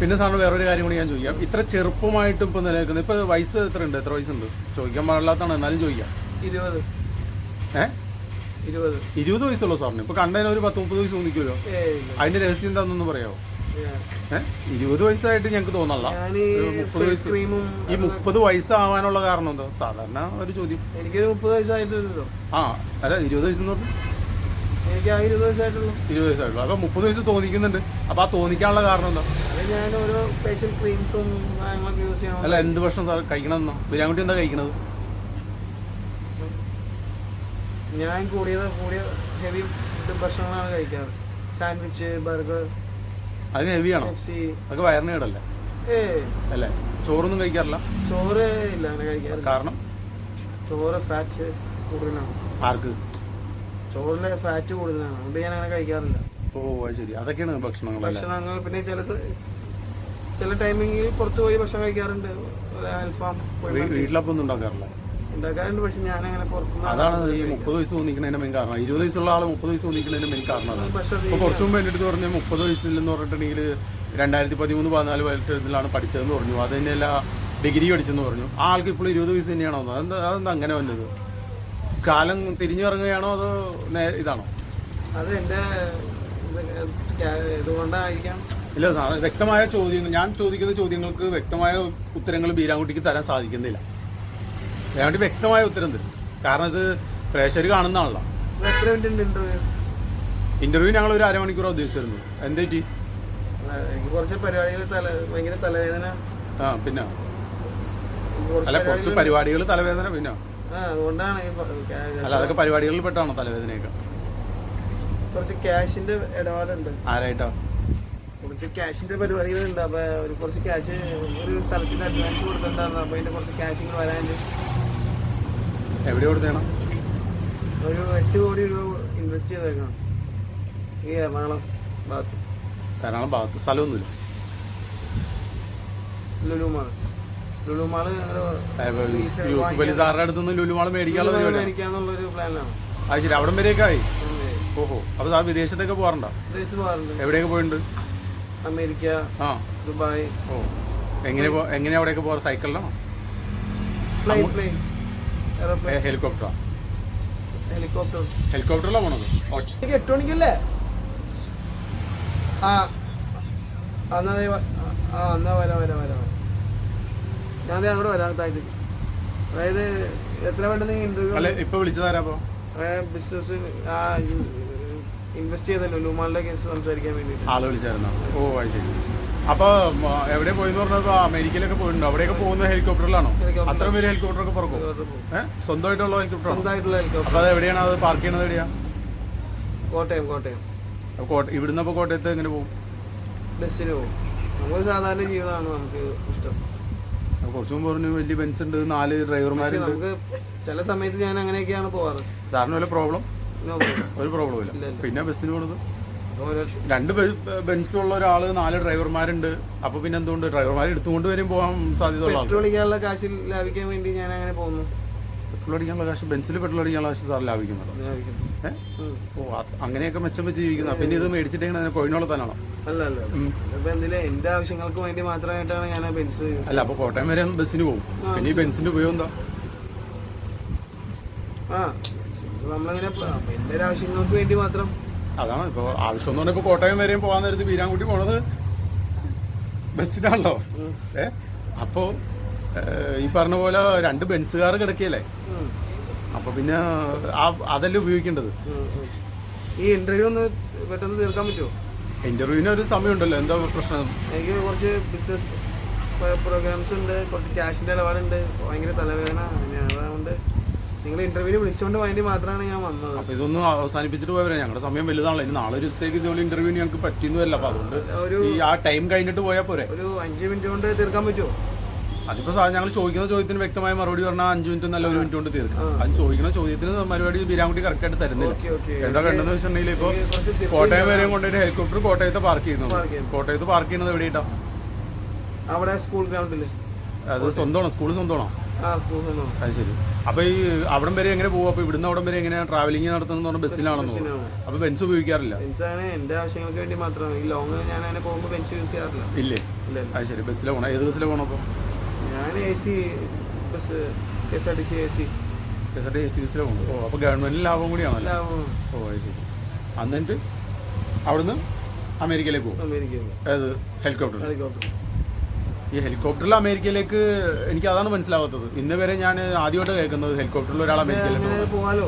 പിന്നെ സാറിന് വേറൊരു കാര്യം കൂടി ഞാൻ ചോദിക്കാം. ഇത്ര ചെറുപ്പമായിട്ടും ഇപ്പൊ നിലനിൽക്കുന്നത്, ഇപ്പൊ വയസ്സ് എത്രയുണ്ട്? എത്ര വയസ്സുണ്ട്? ചോദിക്കാൻ പാടില്ലാത്തതാണ്, എന്നാലും ചോദിക്കാം. 20 വയസ്സുള്ളൂ സാറിന്? ഇപ്പൊ കണ്ടതിന് ഒരു 10-30 വയസ്സ് തോന്നിക്കുമല്ലോ. അതിന്റെ രഹസ്യം എന്താണെന്നൊന്ന് പറയാമോ? 20 വയസ്സായിട്ട് ഞങ്ങൾക്ക് തോന്നല്ല. 30 വയസ്സ്. ഈ 30 വയസ്സാവാനുള്ള കാരണം എന്താ? സാധാരണ ഒരു ചോദ്യം. എനിക്കൊരു 30 വയസ്സായിട്ടില്ലല്ലോ. അല്ല 20 വയസ്സെന്ന് പറഞ്ഞു എനിക്ക് ആ 20 വയസ്സായിട്ടുള്ളൂ. 20 വയസ്സായിട്ടുള്ളൂ. അപ്പോൾ 30 വയസ്സ് തോന്നിക്കുന്നുണ്ട്. അപ്പോൾ ആ തോന്നിക്കാനുള്ള കാരണം എന്താ? അത് ഞാൻ ഓരോ ഫേഷ്യൽ ക്രീംസും കാര്യങ്ങളൊക്കെ യൂസ് ചെയ്യണം. അല്ല, എന്ത് ഭക്ഷണം സാർ കഴിക്കണമെന്നോ? ബിരിയാണി എന്താ കഴിക്കണത്? ഞാൻ കൂടിയ ഹെവി ഫുഡ് ഭക്ഷണങ്ങളാണ് കഴിക്കാറ്. സാൻഡ്വിച്ച്, ബർഗർ, അതിന് ഹെവിയാണോ? പെപ്സി. അതൊക്കെ വയറിന് കേടല്ലേ? അല്ലേ? ചോറൊന്നും കഴിക്കാറില്ല? ചോറ് ഇല്ല അങ്ങനെ കഴിക്കാറില്ല. കാരണം ചോറ് ഫാറ്റ് കൂടുതലാണ്. ആർക്ക്? ചോറിലെ ഫാറ്റ് കൂടുതലാണ്, അതുകൊണ്ട് ഞാൻ അങ്ങനെ കഴിക്കാറില്ല. ഓ, അത് ശരി. അതൊക്കെയാണ് ഭക്ഷണങ്ങളല്ലേ? ഭക്ഷണങ്ങൾ പിന്നെ ചില ടൈമിങ്ങിൽ പുറത്ത് പോയി ഭക്ഷണം കഴിക്കാറുണ്ട്. അൽഫാം വീട്ടിലപ്പം ഒന്നും ഉണ്ടാക്കാറില്ല? ഉണ്ടാക്കാറുണ്ട്, പക്ഷെ ഞാൻ അങ്ങനെ പുറത്തുനിന്ന്. അതാണ് ഈ 30 വയസ്സ് തോന്നിക്കുന്നതിന്റെ മെയിൻ കാരണം. 20 വയസ്സുള്ള ആള് 30 വയസ്സ് തോന്നിക്കുന്നതിന്റെ മെയിൻ കാരണം അതാണ്. ഇപ്പൊ കുറച്ചു മുമ്പ് എൻ്റെ അടുത്ത് പറഞ്ഞു 30 വയസ്സിലെന്ന് പറഞ്ഞിട്ടുണ്ടെങ്കിൽ 2013-14 വയസ്സിലാണ് പഠിച്ചതെന്ന് പറഞ്ഞു. അത് തന്നെയല്ല ഡിഗ്രി പഠിച്ചെന്ന് പറഞ്ഞു. ആ ആൾക്ക് ഇപ്പോൾ 20 വയസ്സ് തന്നെയാണോ? അതെന്താ അങ്ങനെ വന്നത്? കാലം തിരിഞ്ഞിറങ്ങുകയാണോ അതോ ഇതാണോ? അത് എന്റെ ഇതുകൊണ്ടായിരിക്കാം. ഇല്ല, വ്യക്തമായ ചോദ്യം, ഞാൻ ചോദിക്കുന്ന ചോദ്യങ്ങൾക്ക് വ്യക്തമായ ഉത്തരങ്ങൾ ബീരാൻകുട്ടിക്ക് തരാൻ സാധിക്കുന്നില്ല. ബീരാൻകുട്ടി വ്യക്തമായ ഉത്തരം തരും. കാരണം ഇത് പ്രേക്ഷകർ കാണുന്നതാണല്ലോ. എത്ര മിനിറ്റ് ഇന്റർവ്യൂ? ഇന്റർവ്യൂ ഞങ്ങൾ ഒരു അരമണിക്കൂർ ഉദ്ദേശിച്ചിരുന്നു. എന്തേറ്റി? എനിക്ക് കുറച്ച് പരിപാടികൾ ഭയങ്കര തലവേദന. ആ, പിന്നെ അല്ല, കുറച്ച് പരിപാടികൾ തലവേദന. പിന്നെ അതുകൊണ്ടാണ്. അല്ല, അതൊക്കെ പരിപാടികളിൽ പെട്ടാണോ തലവേദനയൊക്കെ? കുറച്ച് ക്യാഷിന്റെ ഇടപാടുണ്ട്. ആരായിട്ടാ? കുറച്ച് ക്യാഷിന്റെ പരിപാടികളുണ്ട്. അപ്പൊ കുറച്ച് ക്യാഷ് ഒരു സ്ഥലത്തിന് അഡ്വാൻസ് കൊടുത്തിട്ടുണ്ടായിരുന്നു. അപ്പൊ അതിന്റെ കുറച്ച് ക്യാഷിങ് വരാനുണ്ട്. എവിടെ കൊടുത്തേണം? ഒരു 8 കോടി രൂപ ഇൻവെസ്റ്റ് ചെയ്തേക്കണം ഈ എറണാകുളം ഭാഗത്ത്. എറണാകുളം ഭാഗത്ത് സ്ഥലമൊന്നുമില്ല? ലുലുമാള് യൂസുഫ് അലി സാറിന്റെ അടുത്തുനിന്ന് ലുലുമാള് മേടിക്കാന്നുള്ളൊരു പ്ലാനിലാണ്. അത് ശരി. അവിടം വരെയൊക്കെ ആയി? ഓഹോ. അപ്പൊ സാർ വിദേശത്തൊക്കെ പോകാറുണ്ടോ? എവിടെയൊക്കെ പോയിട്ടുണ്ട്? America, Dubai. ഓ, എങ്ങനെയാ അവിടെയൊക്കെ പോകാറ്? സൈക്കിളിലാണോ? ഹെലികോപ്റ്ററിലാ പോണത്? 8 മണിക്കല്ലേ? എന്നാ വരാം. ഞാൻ അങ്ങോട്ട് വരാം താഴ്ത്തി. അതായത് എത്ര വേണ്ടത് ഇന്റർവ്യൂ? അല്ലെ, ഇപ്പൊ വിളിച്ചതാരാപ്പോ? ബിസിനസ് ഇൻവെസ്റ്റ് ചെയ്തല്ലോ ലുലുമാളിന്റെ കേസ് സംസാരിക്കാൻ വേണ്ടി ആള് വിളിച്ചായിരുന്നു. ഓ, അത് ശരി. അപ്പൊ എവിടെ പോയിന്ന് പറഞ്ഞപ്പോ അമേരിക്കയിലൊക്കെ പോയിട്ടുണ്ടോ? അവിടെയൊക്കെ പോകുന്ന ഹെലികോപ്റ്ററിലാണോ? അത്ര പേര് ഹെലികോപ്റ്ററൊക്കെ പറക്കും? സ്വന്തമായിട്ടുള്ള ഹെലികോപ്റ്റർ? ഹെലികോപ്റ്റർ. അപ്പൊ അത് എവിടെയാണ്? അത് പാർക്ക് ചെയ്യണത് എവിടെയാ? കോട്ടയം. ഇവിടുന്ന് അപ്പൊ കോട്ടയത്ത് എങ്ങനെ പോകും? ബസ്സിന് പോകും. നമുക്ക് സാധാരണ ജീവിതമാണ് നമുക്ക് ഇഷ്ടം. കുറച്ചു മുമ്പ് പറഞ്ഞു വലിയ ബെൻസ് ഉണ്ട്, 4 ഡ്രൈവർമാരുണ്ട്. നമുക്ക് ചില സമയത്ത് ഞാൻ അങ്ങനെയൊക്കെയാണ് പോവാറ്. സാറിന് വല്ല പ്രോബ്ലം? ഒരു പ്രോബ്ലം ഇല്ല. പിന്നെ ബസ്സിന് പോണത് 2 ബെൻസിലുള്ള ഒരാള്, 4 ഡ്രൈവർമാരുണ്ട്. അപ്പൊ പിന്നെ എന്തുകൊണ്ട് ഡ്രൈവർമാർ എടുത്തുകൊണ്ട് വരും പോകാൻ സാധ്യത? പെട്രോൾ അടിക്കാനുള്ള കാശ് ലാഭിക്കാൻ വേണ്ടി ഞാൻ അങ്ങനെ പോകുന്നു. പെട്രോൾ അടിക്കാനുള്ള കാശ്, ബെൻസിൽ പെട്രോൾ അടിക്കാനുള്ള കാശ് സാർ ലാഭിക്കുന്നുണ്ടോ? ഓ, അങ്ങനെയൊക്കെ മെച്ചം വെച്ച് ജീവിക്കുന്ന. പിന്നെ ഇത് മേടിച്ചിട്ട് കോഴിനോളത്താനാണോ? അല്ല. എന്റെ ആവശ്യങ്ങൾക്ക് വേണ്ടി മാത്രമായിട്ടാണ് ഞാൻ ബെൻസ്. അല്ല, അപ്പൊ കോട്ടയം വരെ ബസ്സിന് പോകും. പിന്നെ ഈ ബെൻസിന്റെ ഉപയോഗം എന്താ? നമ്മളങ്ങനെ എന്റെ ആവശ്യങ്ങൾക്ക് വേണ്ടി മാത്രം. അതാണ് ഇപ്പൊ ആവശ്യം എന്ന് പറഞ്ഞാൽ ഇപ്പൊ കോട്ടയം വരെയും പോകാൻ നേരത്ത് ബീരാൻകുട്ടി പോണത് ബസ്സിനാണല്ലോ. അപ്പോ ഈ പറഞ്ഞ പോലെ 2 ബെൻസുകാർ കിടക്കിയല്ലേ? അപ്പൊ പിന്നെ അതല്ലേ ഉപയോഗിക്കേണ്ടത്. ഈ ഇന്റർവ്യൂ ഒന്ന് പെട്ടെന്ന് തീർക്കാൻ പറ്റുമോ? ഇന്റർവ്യൂവിന് ഒരു സമയമുണ്ടല്ലോ. എന്താ പ്രശ്നം? എനിക്ക് കുറച്ച് ബിസിനസ് പ്രോഗ്രാംസ് ഉണ്ട്, കുറച്ച് ക്യാഷിന്റെ ഇടപാടുണ്ട്, ഭയങ്കര തലവേദന. അതുകൊണ്ട് നിങ്ങൾ ഇന്റർവ്യൂവിന് വിളിച്ചുകൊണ്ട് വേണ്ടി മാത്രമാണ് ഞാൻ വന്നത്. അപ്പൊ ഇതൊന്നും അവസാനിപ്പിച്ചിട്ട് പോയവരെ ഞങ്ങളുടെ സമയം വലുതാണല്ലോ. ഇനി നാളെ ഒരു ദിവസത്തേക്ക് ഇതുപോലെ ഇന്റർവ്യൂവിന് ഞങ്ങൾക്ക് പറ്റുന്നില്ല. അപ്പൊ അതുകൊണ്ട് ഈ ആ ടൈം കഴിഞ്ഞിട്ട് പോയാൽ പോരെ? ഒരു 5 മിനിറ്റ് കൊണ്ട് തീർക്കാൻ പറ്റുമോ? അതിപ്പോ ഞങ്ങൾ ചോദിക്കുന്ന ചോദ്യത്തിന് വ്യക്തമായ മറുപടി പറഞ്ഞാൽ 5 മിനിറ്റ് നല്ല 1 മിനിറ്റ് കൊണ്ട് തീർക്കും. അത് ചോദിക്കുന്ന ചോദ്യത്തിന് മറുപടി ബീരാൻകുട്ടി കറക്റ്റ് ആയിട്ട് തരുന്നില്ല. എന്താ കണ്ടെന്ന് വെച്ചിട്ടുണ്ടെങ്കിൽ ഇപ്പൊ കോട്ടയം വരെയും കൊണ്ടുപോയിട്ട് ഹെലികോപ്റ്റർ കോട്ടയത്ത് പാർക്ക് ചെയ്യുന്നു. കോട്ടയത്ത് പാർക്ക് ചെയ്യുന്നത് എവിടെയിട്ടാ? അവിടെ സ്കൂൾ ഗ്രൗണ്ടില്. അത് സ്വന്തമാണോ? സ്കൂൾ സ്വന്തമാണോ? അത് ശരി. അപ്പൊ ഈ അവിടം വരെ എങ്ങനെ പോകും? അപ്പൊ ഇവിടുന്ന് അവിടം വരെ എങ്ങനെയാണ് ട്രാവലിംഗ് നടത്തുന്നത്? പറഞ്ഞാൽ ബസ്സിലാണെന്ന് തോന്നുന്നു. അപ്പൊ ബെൻസ് ഉപയോഗിക്കാറില്ല? ബെൻസാണ് എന്റെ ആവശ്യങ്ങൾക്ക് വേണ്ടി മാത്രമാണ്. ഈ ലോങ് ഞാൻ അങ്ങനെ പോകുമ്പോൾ ബെൻസ് യൂസ് ചെയ്യാറില്ല. ഇല്ലേ? അത് ശരി. ബസ്സിലാണ് പോകണം. ഏത് ബസ്സിലാണ് പോകണം? അപ്പൊ ഞാൻ AC ബസ്, KSRTC AC ബസ്സിലാണ് പോകണം. ഓ, അപ്പൊ ഗവൺമെന്റിന് ലാഭം കൂടിയാണല്ലോ. ഓ, അത് ശരി. എന്നിട്ട് അവിടുന്ന് അമേരിക്കയിലേക്ക് പോകും? ഏത് ഹെലികോപ്റ്റർ? ഈ ഹെലികോപ്റ്ററിൽ അമേരിക്കയിലേക്ക് എനിക്ക് അതാണ് മനസ്സിലാവാത്തത്. ഇന്ന് വരെ ഞാൻ ആദ്യമായിട്ട് കേൾക്കുന്നത് ഹെലികോപ്റ്ററിൽ ഒരാൾ അമേരിക്കയിലേക്ക് പോകാലോ.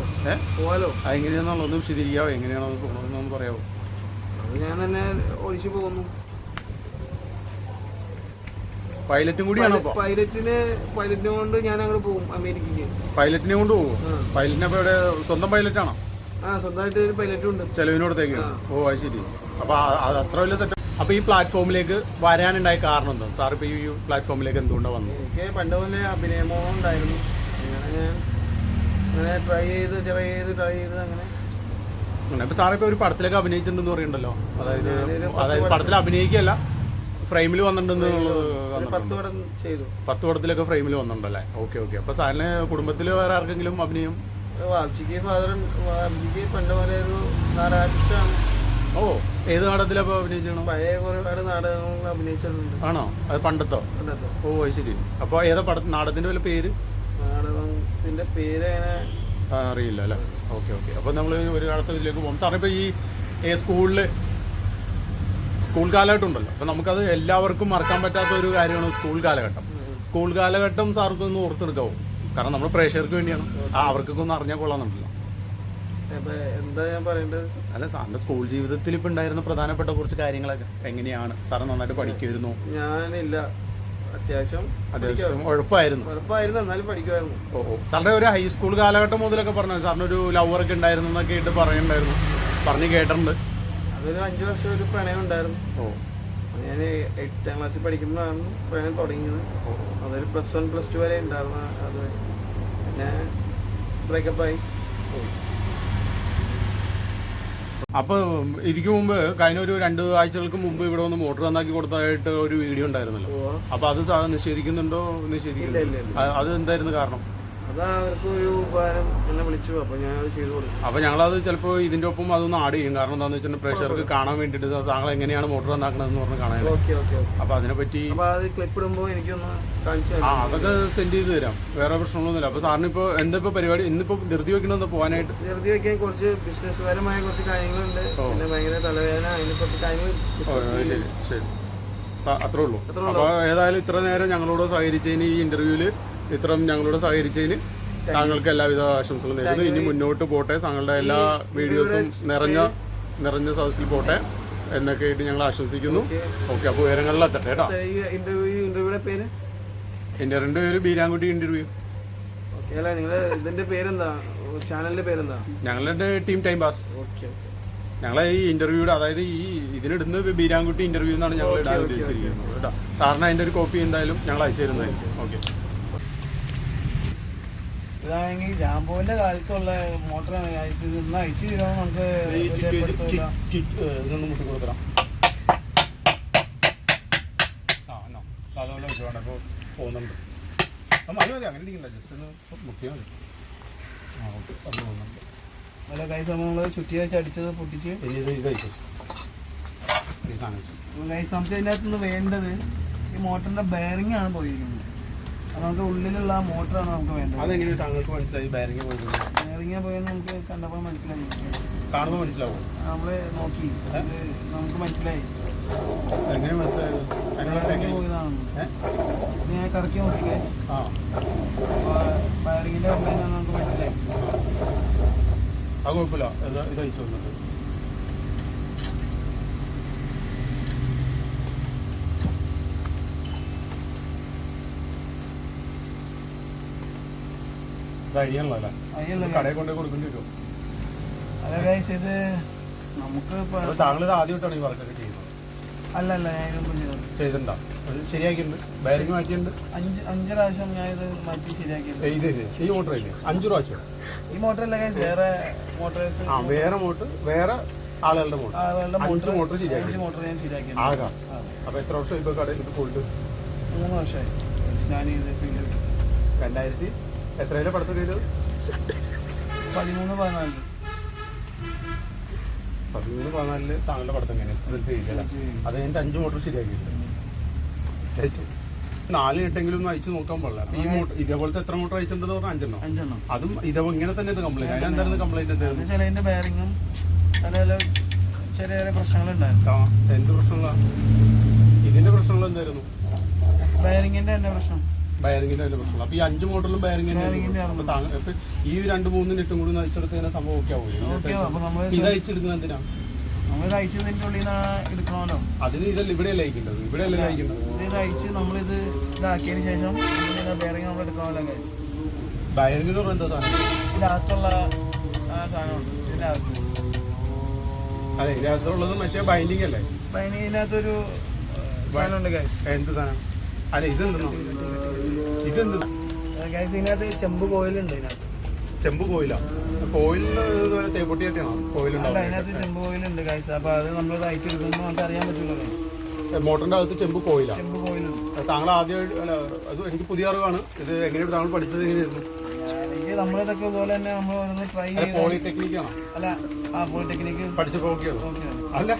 അതെങ്ങനെയാണെന്നുള്ളത് ഒന്ന് വിശദീകരിക്കാവോ, എങ്ങനെയാണോ പോകണമെന്നൊന്ന് പറയാമോ? അത് ഞാൻ തന്നെ ഒഴിച്ചു പോകുന്നു. പൈലറ്റും കൂടിയാണോ? പൈലറ്റിനെ കൊണ്ട് ഞാൻ അങ്ങോട്ട് പോകും അമേരിക്കക്ക്. പൈലറ്റിനെ കൊണ്ട് പോകും? പൈലറ്റിനെ അപ്പൊ ഇവിടെ സ്വന്തം പൈലറ്റാണോ? സ്വന്തമായിട്ട് ഒരു പൈലറ്റും ഉണ്ട്. ചെലവിനോടത്തേക്കാണ്. ഓ അത് ശരി. അപ്പൊ അത് അത്ര വലിയ സെറ്റ്. അപ്പൊ ഈ പ്ലാറ്റ്ഫോമിലേക്ക് വരാനുണ്ടായ കാരണം എന്താ സാർ? ഇപ്പൊ ഈ പ്ലാറ്റ്ഫോമിലേക്ക് എന്തുകൊണ്ടാണ് വന്നത്? എനിക്ക് പണ്ട് പോലെ അഭിനയമോ ഉണ്ടായിരുന്നു. അങ്ങനെ ട്രൈ ചെയ്ത് അങ്ങനെ. ഇപ്പൊ സാർ ഇപ്പൊ ഒരു പടത്തിലേക്ക് അഭിനയിച്ചിട്ടുണ്ടെന്ന് പറയുന്നുണ്ടല്ലോ. അതായത് പടത്തിൽ അഭിനയിക്കുകയല്ല, ഫ്രെയിമിൽ വന്നിട്ടുണ്ടെന്നുള്ളത്. 10 പടത്തിലൊക്കെ ഫ്രെയിമിൽ വന്നിട്ടുണ്ടല്ലേ? ഓക്കെ. അപ്പൊ സാറിന് കുടുംബത്തിൽ വേറെ ആർക്കെങ്കിലും അഭിനയം? വാർഷിക്ക് പണ്ട് പോലെ ഒരു നാടകമാണ്. ഓ, ഏത് നാടകത്തിലപ്പോ അഭിനയിച്ചാണോ? പഴയ ഒരുപാട് നാടകങ്ങൾ അഭിനയിച്ചിട്ടുണ്ട്. ആണോ? അത് പണ്ടത്തോ? ഓ അത് ശരി. അപ്പൊ ഏതാ നാടകത്തിന്റെ വല്ല പേര്? നാടകത്തിന്റെ പേര് അങ്ങനെ അറിയില്ല അല്ലേ? ഓക്കെ. അപ്പൊ നമ്മൾ ഒരു കാലത്ത് ഇതിലേക്ക് പോകും. സാറിന് ഇപ്പൊ ഈ സ്കൂൾ കാലഘട്ടം ഉണ്ടല്ലോ. അപ്പൊ നമുക്കത് എല്ലാവർക്കും മറക്കാൻ പറ്റാത്ത ഒരു കാര്യമാണ് സ്കൂൾ കാലഘട്ടം. സ്കൂൾ കാലഘട്ടം സാർക്കൊന്ന് ഓർത്തെടുക്കാവോ? കാരണം നമ്മൾ പ്രേക്ഷകർക്ക് വേണ്ടിയാണ്. അവർക്കൊക്കെ ഒന്ന് അറിഞ്ഞാൽ കൊള്ളാന്നുണ്ടല്ലോ. എന്താ ഞാൻ പറയേണ്ടത്? അല്ല, സാറിന്റെ സ്കൂൾ ജീവിതത്തിൽ ഇപ്പൊ ഉണ്ടായിരുന്ന പ്രധാനപ്പെട്ട കുറച്ച് കാര്യങ്ങളൊക്കെ എങ്ങനെയാണ്? സാറ് നന്നായിട്ട് പഠിക്കുമായിരുന്നു? ഞാനില്ല, അത്യാവശ്യം ഉഴപ്പായിരുന്നു, എന്നാലും പഠിക്കുമായിരുന്നു. ഓ. സാറിന്റെ ഒരു ഹൈസ്കൂൾ കാലഘട്ടം മുതലൊക്കെ പറഞ്ഞു സാറിനൊരു ലവറൊക്കെ ഉണ്ടായിരുന്നു എന്നൊക്കെ ആയിട്ട് പറയുന്നുണ്ടായിരുന്നു, പറഞ്ഞു കേട്ടിട്ടുണ്ട്. അതൊരു 5 വർഷം ഒരു പ്രണയം ഉണ്ടായിരുന്നു. ഓ, ഞാൻ 8ാം ക്ലാസ്സിൽ പഠിക്കുമ്പോഴാണ് പ്രണയം തുടങ്ങിയത്. അതൊരു +1 +2 വരെ ഉണ്ടായിരുന്നു. അത് പിന്നെ ബ്രേക്കപ്പായി. അപ്പോൾ ഇതിക്ക് മുമ്പ് കഴിഞ്ഞ ഒരു 2 ആഴ്ചകൾക്ക് മുമ്പ് ഇവിടെ ഒന്ന് മോട്ടർ നന്നാക്കി കൊടുത്തതായിട്ട് ഒരു വീഡിയോ ഉണ്ടായിരുന്നല്ലോ. അപ്പോൾ അത് നിഷേധിക്കുന്നുണ്ടോ? നിഷേധിക്കുന്നില്ല. അത് എന്തായിരുന്നു കാരണം? അതാ അവർക്ക് ഒരു ഉപകാരം എന്നെ വിളിച്ചു, അപ്പോൾ ഞാൻ അത് ചെയ്തു കൊടുത്തു. അപ്പോൾ ഞങ്ങളത് ചിലപ്പോൾ ഇതിൻ്റെ ഒപ്പം അതൊന്ന് ആഡ് ചെയ്യും. കാരണം എന്താണെന്ന് വെച്ചിട്ടുണ്ടെങ്കിൽ പ്രേക്ഷകർക്ക് കാണാൻ വേണ്ടിയിട്ട് താങ്കൾ എങ്ങനെയാണ് മോട്ടർ നന്നാക്കണമെന്ന് പറഞ്ഞ് കാണാൻ. അപ്പോൾ അതിനെപ്പറ്റി അത് ക്ലിപ്പ് ഇടുമ്പോൾ എനിക്കൊന്ന് കാണിച്ചു അതൊക്കെ സെൻഡ് ചെയ്ത് തരാം. വേറെ പ്രശ്നങ്ങളൊന്നുമില്ല. അപ്പോൾ സാറിന് ഇപ്പോൾ എന്താ പരിപാടി? ഇന്നിപ്പോൾ ധൃതി വെക്കണമെന്ന് പോകാനായിട്ട്? ധൃതി വെക്കാൻ കുറച്ച് ബിസിനസ്സുപരമായ കുറച്ച് കാര്യങ്ങളുണ്ട്. പിന്നെ ഭയങ്കര തലവേദന, അതിന് കുറച്ച് കാര്യങ്ങൾ. ശരി, അത്രേ ഉള്ളൂ. അപ്പോൾ ഏതായാലും ഇത്ര നേരം ഞങ്ങളോട് സഹകരിച്ചതിന്, ഈ ഇന്റർവ്യൂവിൽ ഇത്രയും ഞങ്ങളോട് സഹകരിച്ചതിന് താങ്കൾക്ക് എല്ലാവിധ ആശംസകളും നേരുന്നു. ഇനി മുന്നോട്ട് പോട്ടെ, താങ്കളുടെ എല്ലാ വീഡിയോസും നിറഞ്ഞ സദസ്സിൽ പോട്ടെ എന്നൊക്കെ ആയിട്ട് ഞങ്ങൾ ആശംസിക്കുന്നു. ഓക്കെ, അപ്പോൾ ഉയരങ്ങളിലെത്തട്ടെ കേട്ടോ. ഇന്റർവ്യൂവിന്റെ പേര് ബീരാൻകുട്ടി ഇന്റർവ്യൂ. ഇതിന്റെ പേരെന്താ? ചാനലിന്റെ പേരെന്താ? ഞങ്ങളുടെ ടീം ടൈം പാസ്. ഞങ്ങളെ ഈ ഇന്റർവ്യൂയുടെ, അതായത് ഈ ഇതിനിടുന്ന ബീരാൻകുട്ടി ഇന്റർവ്യൂ എന്നാണ് ഞങ്ങൾ ഇടാൻ ഉദ്ദേശിച്ചിരിക്കുന്നത് കേട്ടോ. സാറിന് അതിന്റെ ഒരു കോപ്പി എന്തായാലും ഞങ്ങൾ അയച്ചു തരുന്നതായിരിക്കും. ഓക്കെ. ഇതാണെങ്കിൽ ജാംബോന്റെ കാലത്തുള്ള മോട്ടറാണ്. അയച്ചു തരുമോ? നമുക്ക് ഇതൊന്നും മുട്ടി കൊടുക്കണം. അതുപോലെ വെച്ചോണ്ട് അപ്പോൾ പോകുന്നുണ്ട്. മതി അങ്ങനെ ഇരിക്കണ്ട, ജസ്റ്റ് ഒന്ന് മുട്ടിയാൽ മതി. ഓക്കെ, അത് പോകുന്നുണ്ട്. അല്ല കൈസ്, നമ്മൾ ചുറ്റി വെച്ച് അടിച്ചത് പൊട്ടിച്ച് കൈസ്, നമുക്ക് ഇതിൻ്റെ അകത്തുനിന്ന് വേണ്ടത് ഈ മോട്ടറിന്റെ ബെയറിംഗ് ആണ് പോയിരിക്കുന്നത്. നമുക്ക് ഉള്ളിലുള്ള ആ മോട്ടറാണ് നമുക്ക് വേണ്ടത്. അതെങ്ങനെ താങ്കൾക്ക് മനസ്സിലായി? ബെയറിംഗ് പോയെന്ന് നമുക്ക് കണ്ടപ്പോൾ മനസ്സിലായി. കാണുമ്പോൾ മനസ്സിലാവും? നമ്മള് നോക്കി നമുക്ക് മനസ്സിലായി. എങ്ങനെ മനസ്സിലായത്? പോയതാണ് ഞാൻ കറക്കി നോക്കിയേ. ബെയറിങ്ങിന്റെ കംപ്ലൈന്റ് നമുക്ക് മനസ്സിലായി. അത് കുഴപ്പമില്ല, ഇത് അയച്ചു വന്നിട്ട്. ഇത് അഴിയാണല്ലോ അല്ലേ? കടയിൽ കൊണ്ടുപോയി കൊടുക്കേണ്ടി വരുമോ? അതെ ഗൈസ്, ഇത് നമുക്ക് താങ്കൾ ഇത് ആദ്യമായിട്ടാണ് ഈ വർക്കൊക്കെ ചെയ്യുന്നത്? അല്ല, ചെയ്തിട്ടുണ്ടോ? ശരിയാക്കിയിട്ടുണ്ട്? ബെയറിംഗ് മാറ്റിയിട്ടുണ്ട്? 5 പ്രാവശ്യം ഞാൻ ഇത് മാറ്റി ശരിയാക്കിയിട്ടുണ്ട്. ഈ മോട്ടർ ഇല്ലേ? 5 പ്രാവശ്യം? ഈ മോട്ടറല്ല ഗൈസ്, വേറെ മോട്ടോർസ്. വേറെ മോട്ടർ, വേറെ ആളുകളുടെ മോട്ടർ. 5 മോട്ടർ ശരിയാക്കി. 5 മോട്ടർ ഞാൻ ശരിയാക്കി. ആകാം. അപ്പൊ എത്ര വർഷം ഇപ്പൊ കടയിൽ ഇത് പോയിട്ട്? 3 വർഷമായി ഞാൻ ഇത് ഫീൽഡ്. 2000 എത്രയിലെ പടത്തിൽ ചെയ്തത്? 13-14. 13-14 താങ്കളുടെ പടത്തം എങ്ങനെ SSLC ചെയ്യില്ല? അത് കഴിഞ്ഞിട്ട് 5 മോട്ടർ ശരിയാക്കിയിട്ടുണ്ട്. 4 ഇട്ടെങ്കിലും ഒന്ന് അയച്ചു നോക്കാൻ പാടില്ല. അപ്പൊ ഈ മോട്ടർ ഇതേപോലത്തെ എത്ര മോട്ടർ അയച്ചിട്ടുണ്ടെന്ന് പറഞ്ഞാൽ 5 അതും ഇങ്ങനെ തന്നെ കംപ്ലൈന്റ്. അതിനെന്തായിരുന്നു കംപ്ലൈന്റ്? എന്തായിരുന്നു? ചിലതിന്റെ ബെയറിങ്ങും ചെറിയ പ്രശ്നങ്ങളുണ്ടായിരുന്നു. എന്ത് പ്രശ്നങ്ങളാണ്? ഇതിന്റെ പ്രശ്നങ്ങൾ എന്തായിരുന്നു? ബയറിങ്ങിന്റെ തന്നെ പ്രശ്നം. ബയറിങ്ങിന്റെ തന്നെ പ്രശ്നം. അപ്പൊ ഈ 5 മോട്ടറിലും ബയറിങ്ങിന്റെ അപ്പൊ ഈ 2-3 നെട്ടും കൂടി നയിച്ചെടുത്ത് സംഭവം ഓക്കെ ആവുമല്ലോ. ഇത് അയച്ചെടുക്കുന്നത് എന്തിനാ? നമ്മൾ അയച്ചതിന്റെ ഉള്ളിൽ നിന്ന് എടുക്കണമല്ലോ. അതിന് ഇതല്ല ഇവിടെയല്ല അയക്കേണ്ടത്, ഇവിടെയല്ല അയക്കേണ്ടത്. ഇത് അയച്ച് നമ്മളിത് ഇതാക്കിയതിന് ശേഷം ബെയറിങ് നമ്മൾ എടുക്കണമല്ലോ. ബയറിങ് എന്ന് പറഞ്ഞാൽ എന്താ സാധനം? ഇതിനകത്തുള്ള ആ സാധനമുണ്ട് ഇതിനകത്ത്. അതെ, ഇതിനകത്തുള്ളത് മറ്റേ ബൈൻഡിങ് അല്ലേ? ബൈൻഡിങ്ങിനകത്തൊരു സാധനമുണ്ട് ഗൈസ്. എന്ത് സാധനം? അല്ല ഇതെന്താ ഇതെന്താ ഗൈസ്? ഇതിനകത്ത് ചെമ്പ് കോയിലുണ്ട്. ഇതിനകത്ത് ചെമ്പ് കോയിലാ? കോയിലിന് തേപ്പൊട്ടിയായിട്ടാണോ കോയിലുണ്ടാവും? അതിനകത്ത് ചെമ്പ് കോയിലുണ്ട് ഗൈസ്. അപ്പൊ അത് നമ്മൾ അയച്ചെടുക്കുമ്പോൾ നമുക്ക് അറിയാൻ പറ്റില്ല. മോട്ടറിന്റെ അകത്ത് ചെമ്പ് കോയിലാ? ചെമ്പ് കോയിലുണ്ട്. താങ്കൾ ആദ്യമായിട്ട് അല്ല, അത് എനിക്ക് പുതിയ അറിവാണ്. ഇത് എങ്ങനെയാണ് താങ്കൾ പഠിച്ചത്? എങ്ങനെയായിരുന്നു? നമ്മളിതൊക്കെ പോലെ തന്നെ നമ്മൾ ഓരോന്ന് ട്രൈ ചെയ്ത്. പോളിടെക്നിക്കാണോ? അല്ല, ആ പോളിടെക്നിക്ക് പഠിച്ചപ്പോ അല്ല.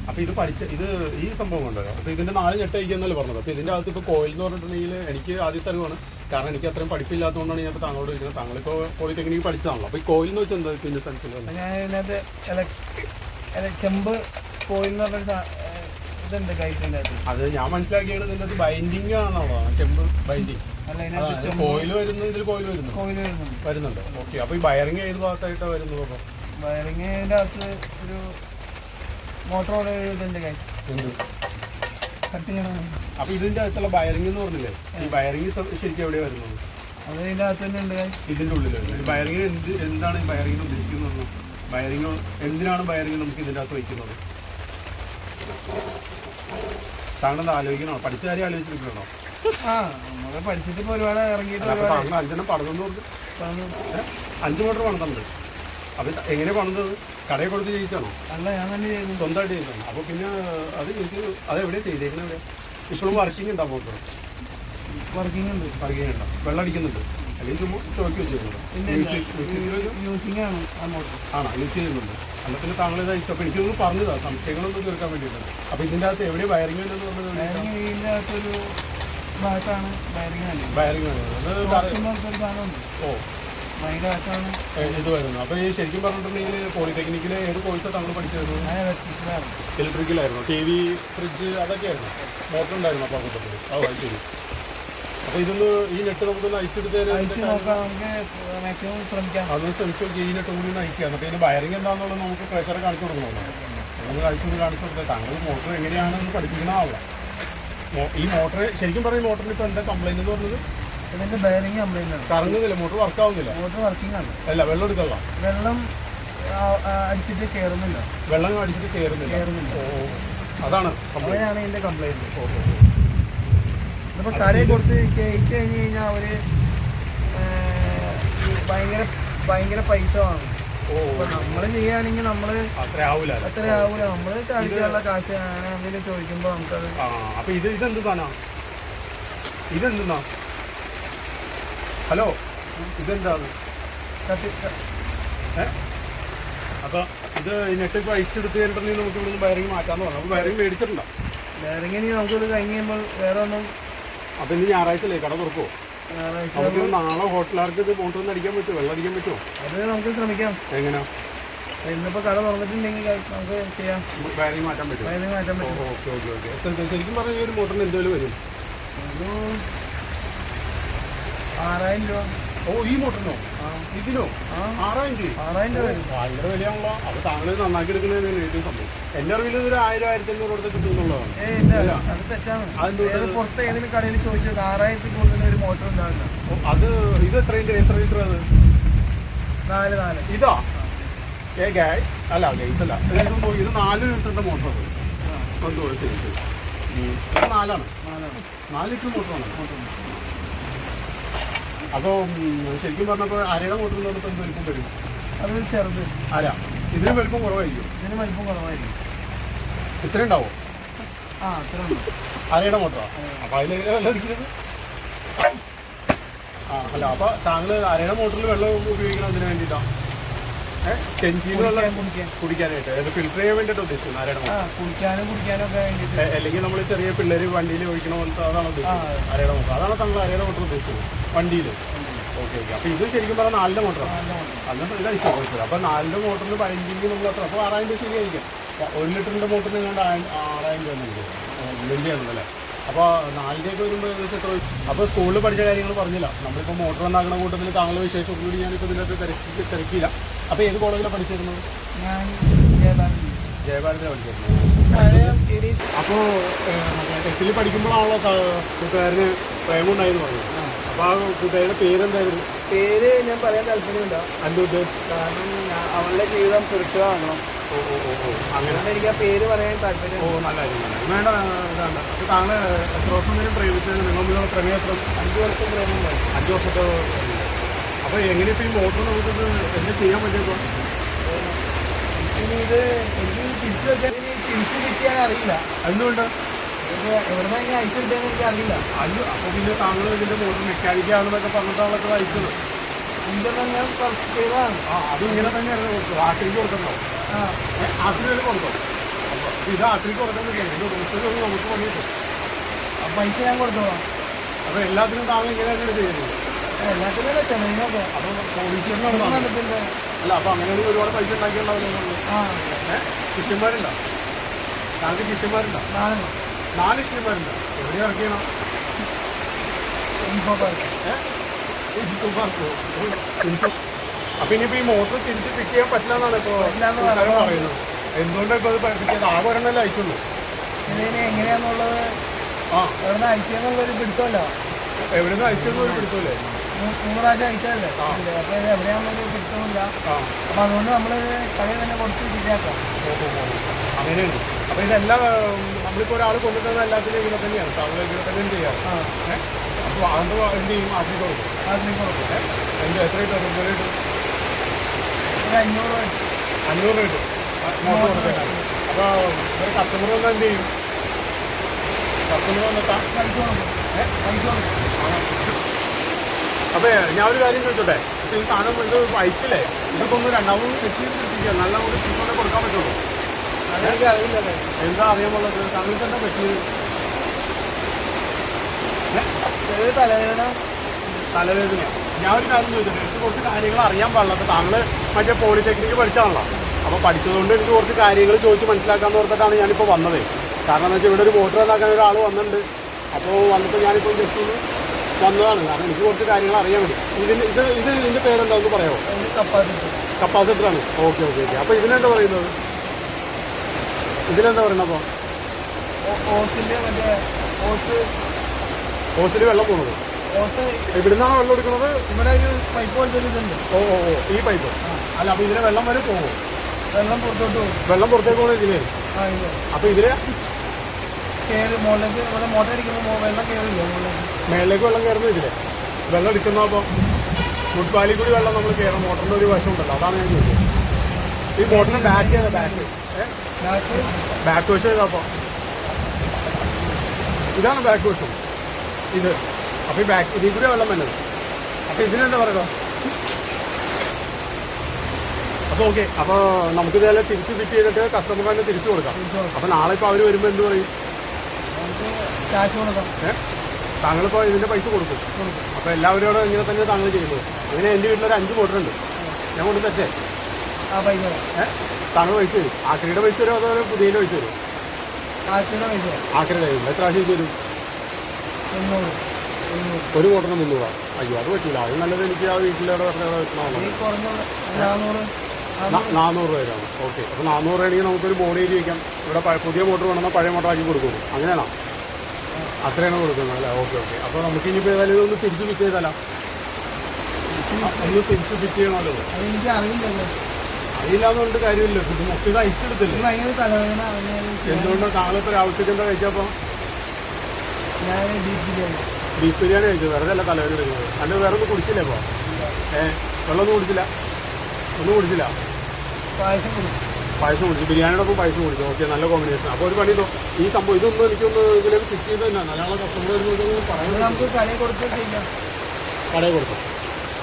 അപ്പൊ ഇത് ഇത് ഈ സംഭവം ഉണ്ടല്ലോ. അപ്പൊ ഇതിന്റെ 4 ഞെട്ട് അയക്കുന്നല്ലേ പറഞ്ഞത്. അപ്പൊ ഇതിന്റെ അകത്ത് ഇപ്പൊ കോയിൽ എന്ന് പറഞ്ഞിട്ടുണ്ടെങ്കിൽ എനിക്ക് ആദ്യത്തെ അറിവാണ്. കാരണം എനിക്ക് അത്രയും പഠിപ്പില്ലാത്തതുകൊണ്ടാണ് ഞാൻ താങ്കളോട് ചോദിക്കുന്നത്. താങ്കളിപ്പോ പോളിടെക്നിക്ക് പഠിച്ചതാണല്ലോ. അപ്പൊ ഈ കോയിൽ എന്ന് വെച്ചാൽ എന്താ പിന്നെ സെൻസിൽ? ഞാൻ ഇതിനകത്ത് ചെമ്പ് കോയിൽ എന്ന് പറഞ്ഞ ഇതുണ്ട് കൈസിന്റെ അകത്ത്. അത് ഞാൻ മനസ്സിലാക്കിയത് ഇതിന്റെ അകത്ത് ബൈൻഡിങ് ആണെന്നുള്ളതാണ്. ചെമ്പ് ബൈൻഡിങ്. കോയിൽ വരുന്നത് ഇതിൽ കോയിൽ വരുന്നുണ്ട്. ഓക്കെ. അപ്പൊ ഈ ബയറിങ് ഏത് ഭാഗത്തായിട്ടാണ് വരുന്നത്? അപ്പൊ ബയറിങ്ങിന്റെ അകത്ത് ഒരു മോട്ടോർ ഇതുണ്ട് കൈസ്. കട്ട് ചെയ്യണം. അപ്പൊ ഇതിന്റെ അകത്തുള്ള ബയറിംഗ് എന്ന് പറഞ്ഞില്ലേ, ഈ ബയറിംഗ് ശരിക്കും എവിടെയാണ് വരുന്നത്? അത് ഇതിന്റെ അകത്ത് തന്നെ ഉണ്ട്. ഇതിന്റെ ഉള്ളിൽ ബയറിംഗ് എന്താണ് ഈ ബയറിംഗ് ഉദ്ദേശിക്കുന്നത്? ബയറിംഗ് എന്തിനാണ് ബയറിംഗ് നമുക്ക് ഇതിന്റെ അകത്ത് വയ്ക്കുന്നത്? താങ്കൾ ആലോചിക്കണോ? പഠിച്ച കാര്യം ആലോചിച്ചിരിക്കണോ? നമ്മള് പഠിച്ചിട്ട് ഇപ്പൊ ഒരുപാട് ഇറങ്ങിയിട്ട് താങ്കൾ 5 പണിതെന്ന് പറഞ്ഞു. 5 മോട്ടർ പണിതുണ്ട്. അപ്പൊ എങ്ങനെ പണിതത്? കടയിൽ കൊടുത്ത് ചെയ്യിച്ചാണോ? അല്ല, ഞാൻ തന്നെ ചെയ്തു. സ്വന്തമായിട്ട് ചെയ്തതാണ്. അപ്പൊ പിന്നെ അത് എനിക്ക് അതെവിടെയാണ് ചെയ്തേക്കുന്നത്? ഇപ്പോഴും വർക്കിംഗ് ഉണ്ടാവും മോട്ടർ? വർക്കിംഗ് ഉണ്ട്. വെള്ളം അടിക്കുന്നുണ്ട് അല്ലെങ്കിൽ ചുമ്മാ ചോദിക്കുക വെച്ചിരുന്നത്? യൂസിംഗ് ആണ് ആ മോട്ടർ. ആണോ? യൂസ് ചെയ്യുന്നുണ്ട്. അല്ല പിന്നെ താങ്കൾ ഇത് അയച്ചപ്പോൾ എനിക്കൊന്ന് പറഞ്ഞതാ, സംശയങ്ങളൊന്നും തീർക്കാൻ വേണ്ടിയിട്ടാണ്. അപ്പൊ ഇതിന്റെ അകത്ത് എവിടെ വയറിംഗ് എന്ന് പറഞ്ഞത്? ഇതിന്റെ അകത്തൊരു ഭാഗത്താണ് വയറിംഗ് ആണ്. വയറിംഗ് ആണ്. ഓ, ഇത് വരുന്നു. അപ്പൊ ഈ ശരിക്കും പറഞ്ഞിട്ടുണ്ടെങ്കിൽ പോളിടെക്നിക്കിലെ ഏത് കോഴ്സാണ് താങ്കൾ പഠിച്ചിരുന്നു? ഇലക്ട്രിക്കലായിരുന്നു. TV, ഫ്രിഡ്ജ് അതൊക്കെയായിരുന്നു. മോട്ടർ ഉണ്ടായിരുന്നു അപ്പൊ കൂട്ടത്തിൽ. അത് ശരി. അപ്പൊ ഇതൊന്ന് ഈ നെട്ട് നമുക്കൊന്ന് അയച്ചെടുത്ത് അതൊന്ന് ശ്രമിച്ചു നോക്കി. ഈ നെട്ട് കൂടി ഒന്ന് അയക്കുക. എന്നിട്ട് ഇതിന് വയറിംഗ് എന്താണെന്നുള്ളത് നമുക്ക് പ്രഷറെ കാണിച്ചു കൊടുക്കണമല്ലോ. നമ്മൾ കാണിച്ചു കൊടുത്താൽ താങ്കൾ മോട്ടർ എങ്ങനെയാണെന്ന് പഠിപ്പിക്കണമാവില്ല. ഈ മോട്ടർ ശരിക്കും പറഞ്ഞ മോട്ടറിന് ഇപ്പൊ എന്താ കംപ്ലൈന്റ് എന്ന് പറഞ്ഞത്? ഇതിന്റെ ബെയറിംഗ് കംപ്ലൈന്റ് ആണ്. കറങ്ങുന്നില്ല, മോട്ടർ വർക്ക് ആവുന്നില്ല. മോട്ടർ വർക്കിംഗ് ആണ്. അല്ല, വെള്ളം എടുക്കല്ല. വെള്ളം അടിച്ചിട്ട് കയറുന്നില്ല. വെള്ളം അടിച്ചിട്ട് കയറുന്നില്ല. അതാണ് ഇതിന്റെ കംപ്ലൈന്റ്. ഇപ്പൊ കടയിൽ കൊടുത്ത് ചെയ്യിച്ചു കഴിഞ്ഞ് കഴിഞ്ഞാൽ അവര് ഭയങ്കര പൈസ വാങ്ങും. നമ്മള് ചെയ്യുകയാണെങ്കിൽ നമ്മള് അത്ര ആവൂല. നമ്മള് കളിക്കാനുള്ള കാശ് അങ്ങനെ ചോദിക്കുമ്പോ നമുക്കത്. അപ്പൊ ഇതെന്ത് സാധനമാണ്? ഇതെന്താ? ഹലോ, ഇതെന്താണ്? അപ്പൊ ഇത് നെറ്റ് ഇപ്പൊ അയച്ചെടുത്ത് കഴിഞ്ഞിട്ടുണ്ടെങ്കിൽ നമുക്ക് ഇവിടുന്ന് ബയറിംഗ് മാറ്റാന്ന് പറഞ്ഞു. അപ്പൊ ബയറിംഗ് മേടിച്ചിട്ടുണ്ടോ? ബയറിംഗ് നമുക്കത് കഴിഞ്ഞ് കഴിയുമ്പോൾ വേറെ ഒന്നും. അപ്പൊ ഇനി ഞായറാഴ്ച കട തുറക്കുമോ? നമുക്ക് നാളെ ഹോട്ടലുകാർക്ക് ഇത് മോട്ടറിൽ അടിക്കാൻ പറ്റുമോ? വെള്ളം അടിക്കാൻ പറ്റുമോ? അത് നമുക്ക് ശ്രമിക്കാം. എങ്ങനെയാ? ഇന്നിപ്പോ കട തുറന്നിട്ടുണ്ടെങ്കിൽ നമുക്ക് ചെയ്യാം. ബയറിംഗ് മാറ്റാൻ പറ്റും. ഓക്കെ. ശരിക്കും പറഞ്ഞ ഒരു മോട്ടറിന് എന്തെങ്കിലും വരും? 6000 രൂപ. ഓ, ഈ മോട്ടറിനോ? ഇതിനോ? 6000 രൂപ വരും. ഭയങ്കര വിലയാണല്ലോ. അപ്പൊ താങ്കൾ നന്നാക്കി എടുക്കുന്നതിന് ഏറ്റവും സംഭവം. എന്റെ അറിവിൽ ഒരു 1000-1500 കൊടുത്ത് കിട്ടുന്നുള്ളതാണ്. അത് തെറ്റാണ്. പുറത്ത് ഏതെങ്കിലും കടയിൽ ചോദിച്ചു 6000 കൂടുതൽ ഒരു മോട്ടർ ഉണ്ടാവില്ല. അത് ഇത് എത്ര ലിറ്റർ? അത് 4. ഇതാ ഗ്യാസ് അല്ല, ഗ്യാസ് അല്ല. ഇത് 4 ലിറ്ററിന്റെ മോട്ടർ. ശരി. ഇത് 4 ലിറ്റർ മോട്ടറാണ്. അപ്പോൾ ശരിക്കും പറഞ്ഞപ്പോൾ അരയുടെ മോട്ടർ എന്ന് പറഞ്ഞപ്പോൾ എന്ത് വലിപ്പം വരും? അത് ചെറുത്. ഇതിന് വലിപ്പം കുറവായിരിക്കും. ഇത്ര ഉണ്ടാവോ? അരയുടെ മോട്ടറാ? അപ്പൊ അതിലെങ്ങനെ വെള്ളം അടിക്കുന്നത്? അല്ല, അപ്പൊ താങ്കൾ അരയുടെ മോട്ടറിൽ വെള്ളം ഉപയോഗിക്കണം അതിന് വേണ്ടിയിട്ടാണ്? ടെൻറ്റിന് വെള്ളം കുടിക്കാനായിട്ട് ഫിൽറ്റർ ചെയ്യാൻ വേണ്ടിയിട്ട് ഉദ്ദേശിക്കുന്നത് അരയുടെ മോട്ടർ? കുടിക്കാനും ഒക്കെ വേണ്ടിയിട്ട്. അല്ലെങ്കിൽ നമ്മൾ ചെറിയ പിള്ളേർ വണ്ടിയിൽ ഒഴിക്കണ പോലത്തെ അതാണ് ഉദ്ദേശിച്ചത് അരയുടെ മോട്ടർ. അതാണ് താങ്കൾ അരയുടെ മോട്ടർ ഉദ്ദേശിച്ചത് വണ്ടിയിൽ? ഓക്കെ. അപ്പൊ ഇത് ശരിക്കും പറഞ്ഞാൽ 4ന്റെ മോട്ടറാണ്. അന്ന് ഇത് അയച്ചു ചോദിച്ചത്. അപ്പൊ 4ന്റെ മോട്ടറിന് ബൈൻഡിങ് നമ്മൾ അത്ര. അപ്പോൾ 6000 രൂപ ശരിയായിരിക്കും. 1 ലിറ്ററിന്റെ മോട്ടറിന് കണ്ട് 6000 രൂപ. 4ൻ്റെ ആണല്ലേ? അപ്പോൾ 4ൻ്റെയൊക്കെ വരുമ്പോൾ ഏകദേശം എത്ര? അപ്പോൾ സ്കൂളിൽ പഠിച്ച കാര്യങ്ങൾ പറഞ്ഞില്ല. നമ്മളിപ്പോൾ മോട്ടോർ എന്നാക്കുന്ന കൂട്ടത്തിൽ താങ്കളുടെ വിശേഷം കൂടി ഞാനിപ്പോൾ ഇതിനകത്ത് തിരക്കിയില്ല. അപ്പോൾ ഏത് കോളേജിലാണ് പഠിച്ചിരുന്നത്? ഞാൻ ജയഭാരതിലാണ് പഠിച്ചിരുന്നത്. അപ്പോൾ 8ൽ പഠിക്കുമ്പോഴാണല്ലോ കൂട്ടുകാരന് പ്രേമുണ്ടായെന്ന് പറഞ്ഞത്. അപ്പോൾ ആ കൂട്ടുകാരുടെ പേരെന്തായിരുന്നു? പേര് ഞാൻ പറയാൻ താല്പര്യമില്ല. എന്തുകൊണ്ട്? കാരണം അവളുടെ ജീവിതം സുരക്ഷിതമാകണം. അങ്ങനെ എനിക്ക് ആ പേര് പറയാൻ താല്പര്യം. നല്ല കാര്യം. വേണ്ട ഇതാണ്. അപ്പോൾ താങ്കൾ എത്ര വർഷം വരെ പ്രേമിച്ചത്? നിങ്ങൾ തമ്മിലുള്ള പ്രേമം എത്ര? 5 വർഷം പ്രേമം. 5 വർഷത്തെ. അപ്പോൾ എങ്ങനെ ഇപ്പോൾ ഈ മോട്ടർ നമുക്കിത് എന്താ ചെയ്യാൻ പറ്റിയപ്പോൾ? ഇനി ഇത് എനിക്ക് തിരിച്ചു വെക്കാൻ തിരിച്ചു കിട്ടിയാൽ അറിയില്ല. എന്തുകൊണ്ട്? എവിടുന്ന ഇങ്ങനെ അയച്ചെടുത്താൽ എനിക്ക് അറിയില്ല. അപ്പോൾ പിന്നെ താങ്കൾ ഇതിൻ്റെ മോട്ടർ മെക്കാനിക്കാണെന്നൊക്കെ പറഞ്ഞിട്ടാണൊക്കെ അയച്ചത്. ഇതൊന്നും ഞാൻ ചെയ്തതാണ്. അത് ഇങ്ങനെ തന്നെയാണ് കൊടുത്തത്. ആക്രിക്ക് കൊടുക്കണ്ടോ? ആക്രി കൊടുത്തോ? ഇത് ആക്രിക്ക് കൊടുക്കാൻ പറ്റില്ല. ഇത് ദിവസം നമുക്ക് പണിയിട്ടു. പൈസ ഞാൻ കൊടുത്തോളാം. അപ്പോൾ എല്ലാത്തിനും താങ്കൾ ഇങ്ങനെ തന്നെയാണ് ചെയ്യുന്നത്? എല്ലാത്തിനും ചെന്നൈനൊക്കെ. അപ്പോൾ പോലീസുകാരനാണ്. അല്ല, അപ്പോൾ അങ്ങനെയാണെങ്കിൽ ഒരുപാട് പൈസ ഉണ്ടാക്കിയുണ്ടാവില്ല. ശിഷ്യന്മാരുണ്ടോ? താങ്കൾക്ക് ശിഷ്യന്മാരുണ്ടോ? 4 ശിഷ്യന്മാരുണ്ടോ? എവിടെ ഇറക്കിയണം? അപ്പൊ ഇനിയിപ്പോ ഈ മോട്ടർ തിരിച്ച് ഫിറ്റ് ചെയ്യാൻ പറ്റില്ല എന്നാണ് ഇപ്പോൾ പറയുന്നത്. എന്തുകൊണ്ടാണ് ഇപ്പോൾ അത് പഠിപ്പിച്ചത്? ആകെ ഒരെണ്ണല്ലേ അയച്ചുള്ളൂ. എങ്ങനെയാന്നുള്ളത് എവിടെ അയച്ചെന്നുള്ളൊരു പിടുത്തമല്ല. എവിടെ നിന്ന് അയച്ചെന്ന് ഒരു പിടുത്തല്ലേ? 3 പ്രാവശ്യം അയച്ചതല്ലേ? അപ്പൊ ഇത് എവിടെയാണെന്നൊരു പിടുത്തമില്ല. അപ്പൊ അതുകൊണ്ട് നമ്മള് കടയിൽ തന്നെ കൊടുത്ത് ശരിയാക്കാം. അങ്ങനെയാണ്. അപ്പൊ ഇതെല്ലാം നമ്മളിപ്പോ ഒരാൾ കൊണ്ടുവരുന്ന എല്ലാത്തിനും ഇവിടെ തന്നെയാണ്. താങ്കൾ ഇവിടെ തന്നെയാണ് ചെയ്യാറ്. അപ്പോൾ അത് എന്ത് ചെയ്യും? ആക്കി കൊടുക്കും. എന്ത് എത്ര കിട്ടും? എത്ര കിട്ടും? 500 രൂപ കിട്ടും മോട്ടർ കൊടുക്കാൻ. അപ്പോൾ ഒരു കസ്റ്റമർ വന്നാൽ എന്ത് ചെയ്യും? കസ്റ്റമർ വന്നിട്ടാ അപ്പൊ ഞാൻ ഒരു കാര്യം ചോദിച്ചോട്ടെ. ഈ സാധനം ഇത് അയച്ചില്ലേ? ഇതൊക്കെ ഒന്ന് രണ്ടാമത് സെറ്റ് ചെയ്ത് കിട്ടിക്കുക. നല്ല നമുക്ക് ചീപ്പൊക്കെ കൊടുക്കാൻ പറ്റുള്ളൂ. അതെനിക്ക് അറിയില്ലല്ലേ. എന്താ അറിയാമുള്ളത്? താങ്കൾക്ക് എന്താ പറ്റിയത്? തലവേദനയാണ്. ഞാൻ ഒരു കാര്യം ചോദിച്ചോട്ടെ. എനിക്ക് കുറച്ച് കാര്യങ്ങൾ അറിയാൻ പാടില്ല. അപ്പോൾ താങ്കൾ മറ്റേ പോളിടെക്നിക്ക് പഠിച്ചാണല്ലോ. അപ്പോൾ പഠിച്ചതുകൊണ്ട് എനിക്ക് കുറച്ച് കാര്യങ്ങൾ ചോദിച്ച് മനസ്സിലാക്കാമെന്ന് ഓർത്തിട്ടാണ് ഞാനിപ്പോൾ വന്നത്. കാരണം എന്താ വെച്ചാൽ ഇവിടെ ഒരു മോട്ടർ ഇതാക്കാൻ ഒരാൾ വന്നിട്ടുണ്ട്. അപ്പോൾ വന്നപ്പോൾ ഞാനിപ്പോൾ ജസ്റ്റ് ഒന്ന് വന്നതാണ്. കാരണം എനിക്ക് കുറച്ച് കാര്യങ്ങൾ അറിയാൻ വേണ്ടി. ഇതിൻ്റെ പേരെന്താ ഒന്ന് പറയാമോ? കപ്പാസിറ്ററാണ്. ഓക്കെ. അപ്പോൾ ഇതിനെന്താ പറയുന്നത്? ഇതിലെന്താ പറയുന്നത്? അപ്പോൾ ഓസിൽ വെള്ളം പോകുന്നത് ഇവിടുന്നാണ് വെള്ളം എടുക്കുന്നത്. ഇവിടെ ഒരു പൈപ്പ് പോലത്തെ ഇതുണ്ട്. ഈ പൈപ്പ് അല്ല. അപ്പോൾ ഇതിലെ വെള്ളം വരെ പോകും. വെള്ളം പുറത്തോട്ട് പോകും. വെള്ളം പുറത്തേക്ക് പോകുന്നത് ഇതിലേ. അപ്പോൾ ഇതിലെ കയറി മുകളിലേക്ക് ഇവിടെ മോട്ടർ അടിക്കുമ്പോൾ വെള്ളം കയറില്ല. മേളിലേക്ക് വെള്ളം കയറുന്നത് ഇതിലെ വെള്ളം എടുക്കുന്ന. അപ്പോൾ മുട്ട്പാലിൽ കൂടി വെള്ളം നമ്മൾ കയറും. മോട്ടറിൻ്റെ ഒരു വശം ഉണ്ടല്ലോ, അതാണ് ഞാൻ ചോദിച്ചത്. ഈ മോട്ടറിന് ബാക്ക് ചെയ്താൽ ബാക്ക് വശം ചെയ്താൽ അപ്പോൾ ഇതാണ് ബാക്ക് വശം ഇത്. അപ്പോൾ ഈ ബാക്ക് ഇതിൽ കൂടി വെള്ളം വരുന്നത്. അപ്പോൾ ഇതിനെന്താ പറയുക? അപ്പോൾ ഓക്കെ. അപ്പോൾ നമുക്കിതെല്ലാം തിരിച്ച് ഫിറ്റ് ചെയ്തിട്ട് കസ്റ്റമർ തന്നെ തിരിച്ചു കൊടുക്കാം. അപ്പോൾ നാളെ ഇപ്പോൾ അവർ വരുമ്പോൾ എന്ത് പറയും? താങ്കളിപ്പോൾ ഇതിൻ്റെ പൈസ കൊടുക്കും. അപ്പോൾ എല്ലാവരോടും ഇങ്ങനെ തന്നെ താങ്കൾ ചെയ്യുന്നത്. അങ്ങനെ എൻ്റെ വീട്ടിലൊരു 5 മോട്ടറുണ്ട്. ഞാൻ കൊണ്ട് തെറ്റേ താങ്കൾ പൈസ തരും. ആക്രിയുടെ പൈസ തരും, അതുപോലെ പുതിയതിൻ്റെ പൈസ തരും. ആക്രിയുടെ എത്ര പ്രാവശ്യം തരും? ഒരു മോട്ടറിന് 300 രൂപ. അയ്യോ, അത് പറ്റില്ല. അത് നല്ലത് എനിക്ക് ആ വീട്ടിലൂടെ വെക്കണമെന്നാണ്. 400 രൂപ വരാണ്. ഓക്കെ. അപ്പോൾ 400 രൂപയാണെങ്കിൽ നമുക്കൊരു ബോഡിയിൽ വയ്ക്കാം. ഇവിടെ പുതിയ മോട്ടർ വേണമെന്നാൽ പഴയ മോട്ടർ ആക്കി കൊടുക്കുന്നു. അങ്ങനെയാണോ? അത്രയാണ് കൊടുക്കുന്നത് അല്ലേ? ഓക്കെ. അപ്പോൾ നമുക്ക് ഇനിയിപ്പോൾ ഏതായാലും ഇതൊന്ന് തിരിച്ച് ഫിറ്റ് ചെയ്താലോ? ഒന്ന് തിരിച്ച് ഫിറ്റ് ചെയ്യണമല്ലോ. എനിക്ക് അറിയില്ലല്ലോ. അറിയില്ലാന്നുകൊണ്ട് കാര്യമില്ല. ഇത് മൊത്തം ഇത് അയച്ചെടുത്തില്ല. എന്തുകൊണ്ടാണ് താങ്കളിപ്പോൾ ആവശ്യത്തിന് എന്താ കഴിച്ചപ്പോൾ? ബീഫ് ബിരിയാണി കഴിച്ചു. വെറുതെ അല്ല തലവേദന എടുക്കുന്നത്. അതിൻ്റെ വേറെ ഒന്നും കുടിച്ചില്ലേ? അപ്പോൾ വെള്ളമൊന്നും കുടിച്ചില്ല? ഒന്നും കുടിച്ചില്ല? പായസം കുടിച്ചു. ബിരിയാണിയോടൊപ്പം പായസം കുടിച്ചു. ഓക്കെ, നല്ല കോമ്പിനേഷൻ. അപ്പോൾ ഒരു പണി ഇതോ ഈ സംഭവം ഇതൊന്നും എനിക്കൊന്ന് ഇതിലേക്ക് ഫിറ്റ് ചെയ്ത് തന്നെ നല്ലതാണ്. കസ്റ്റമർ വരുന്നതൊന്നും പറയുന്നത് നമുക്ക് കടയിൽ കൊടുത്തു.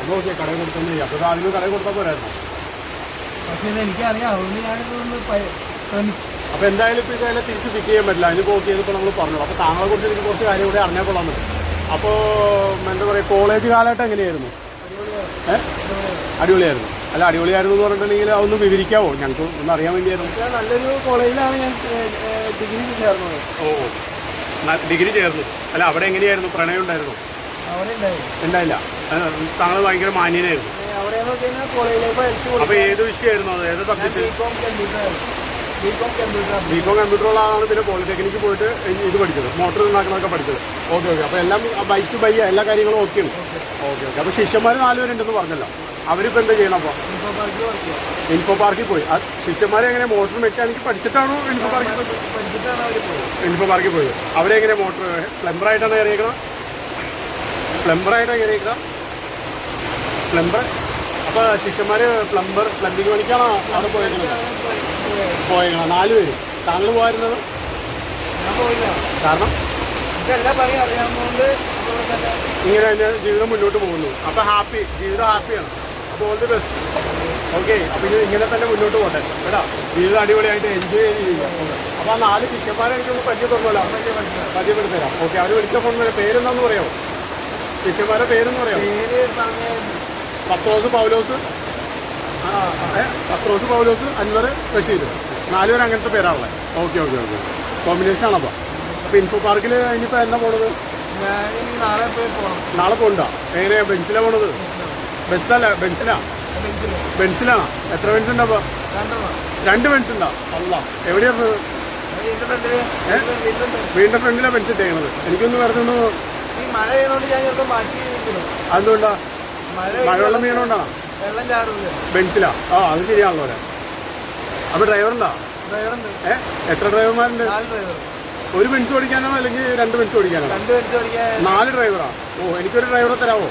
അപ്പോൾ ഓക്കെ, കടയിൽ കൊടുത്തൊന്നും ചെയ്യാം. അപ്പോൾ അതിന് കടയിൽ കൊടുത്താൽ പോരായിരുന്നു. പക്ഷേ എനിക്കറിയാം. അതുകൊണ്ട് ഞാനിതൊന്ന് ശ്രമിച്ചു. അപ്പോൾ എന്തായാലും ഇപ്പോൾ ഇതെല്ലാം തിരിച്ച് ഫിറ്റ് ചെയ്യാൻ പറ്റില്ല. അതിനിപ്പോൾ ഓക്കെ ചെയ്തപ്പോൾ നമ്മൾ പറഞ്ഞു. അപ്പോൾ താങ്കളെ കുറിച്ച് എനിക്ക് കുറച്ച് കാര്യം കൂടെ അറിഞ്ഞാൽ കൊള്ളാമെന്നുണ്ട്. അപ്പോൾ എന്താ പറയുക, കോളേജ് കാലഘട്ടം എങ്ങനെയായിരുന്നു? അടിപൊളിയായിരുന്നു. അല്ല, അടിപൊളിയായിരുന്നു എന്ന് പറഞ്ഞിട്ടുണ്ടെങ്കിൽ അതൊന്ന് വിവരിക്കാവോ? ഞങ്ങൾക്ക് ഒന്ന് അറിയാൻ വേണ്ടിയായിരുന്നു. നല്ലൊരു കോളേജിലാണ് ഞാൻ ഡിഗ്രി ചേർന്നത്. ഡിഗ്രി ചേർന്നു. അല്ല, അവിടെ എങ്ങനെയായിരുന്നു? പ്രണയം ഉണ്ടായിരുന്നു? അവിടെ ഉണ്ടായില്ല. താങ്കൾ ഭയങ്കര മാന്യനായിരുന്നു. അപ്പൊ ഏത് വിഷയമായിരുന്നു അത്? ഏത് സബ്ജക്ട്? ബികോം കമ്പ്യൂട്ടറുള്ള ആളാണ്. പിന്നെ പോളിടെക്നിക്ക് പോയിട്ട് ഇത് പഠിച്ചത്, മോട്ടോർ ഉണ്ടാക്കണമൊക്കെ പഠിച്ചത്. Okay okay. അപ്പോൾ എല്ലാം ബൈ ടു ബൈ എല്ലാ കാര്യങ്ങളും ഓക്കെയാണ്. Okay okay. അപ്പോൾ ശിഷ്യന്മാർ 4 പേരുണ്ടെന്ന് പറഞ്ഞല്ലോ. അവരിപ്പോൾ എന്താ ചെയ്യണം? അപ്പോൾ ഇൻഫോ പാർക്കിൽ പോയി. ആ ശിഷ്യന്മാരെ എങ്ങനെ മോട്ടോർ മെക്കാനിക്ക് പഠിച്ചിട്ടാണോ ഇൻഫോ പാർക്കിൽ പോയത്? അവരെങ്ങനെ മോട്ടോർ പ്ലംബറായിട്ടാണ് കയറിയേക്കണം? പ്ലംബർ. അപ്പോൾ ശിഷ്യന്മാർ പ്ലംബിംഗ് പണിക്കാണോ അവിടെ പോയേക്കുന്നത്? 4 പേര്. താങ്കൾ പോയിരുന്നത്? കാരണം ഇങ്ങനെ തന്നെ ജീവിതം മുന്നോട്ട് പോകുന്നു. അപ്പോൾ ജീവിതം ഹാപ്പിയാണ്. അപ്പോൾ ഓൾ ദി ബെസ്റ്റ്. ഓക്കെ. അപ്പോൾ ഇത് ഇങ്ങനെ തന്നെ മുന്നോട്ട് പോട്ടെ കേട്ടോ. ജീവിതം അടിപൊളിയായിട്ട് എൻജോയ് ചെയ്ത് ചെയ്യാം. അപ്പോൾ ആ 4 ശിഷ്യന്മാരെ എനിക്കൊന്ന് പരിചയപ്പെടുന്നല്ലോ, പരിചയപ്പെടുത്തരാം. ഓക്കെ. അവർ വിളിച്ച ഫോൺ പേരെന്താന്ന് പറയാമോ? ശിഷ്യന്മാരുടെ പേരെന്ന് പറയാമോ? പത്രോസ് പൗലോസ്, അൻവർ, ബഷീർ. 4 പേര് അങ്ങനത്തെ പേരാണല്ലേ? Okay okay okay. കോമ്പിനേഷൻ ആണപ്പോൾ. അപ്പോൾ ഇൻഫോ പാർക്കിൽ ഇനിയിപ്പോൾ എന്നാ പോണത്? നാളെ പോകണ്ട. എങ്ങനെയാ? ബെൻസിലാണ് പോണത്? ബെൻസിലാണോ? എത്ര ബെൻസ് ഉണ്ടോ? അപ്പോൾ 2 ബെൻസ് ഉണ്ടോ? അല്ല, എവിടെയാണ്? വീടിൻ്റെ ഫ്രണ്ടിലാണ് ബെൻസ് ഇട്ടേക്കണത്. എനിക്കൊന്ന് വെറുതെ ഒന്ന് അതെന്തുകൊണ്ടാ? മഴവെള്ളം വീണോണ്ടാണോ? ബെൻസിലാ? ആ, അത് ശരിയാണല്ലോ അല്ലേ. അപ്പോൾ ഡ്രൈവറുണ്ടോ? എത്ര ഡ്രൈവർമാരുണ്ട്? 1 ബെൻസ് ഓടിക്കാനാണോ അല്ലെങ്കിൽ 2 ബെൻസ് ഓടിക്കാനാണോ? 4 ഡ്രൈവറാ? ഓ, എനിക്കൊരു ഡ്രൈവറെ തരാമോ?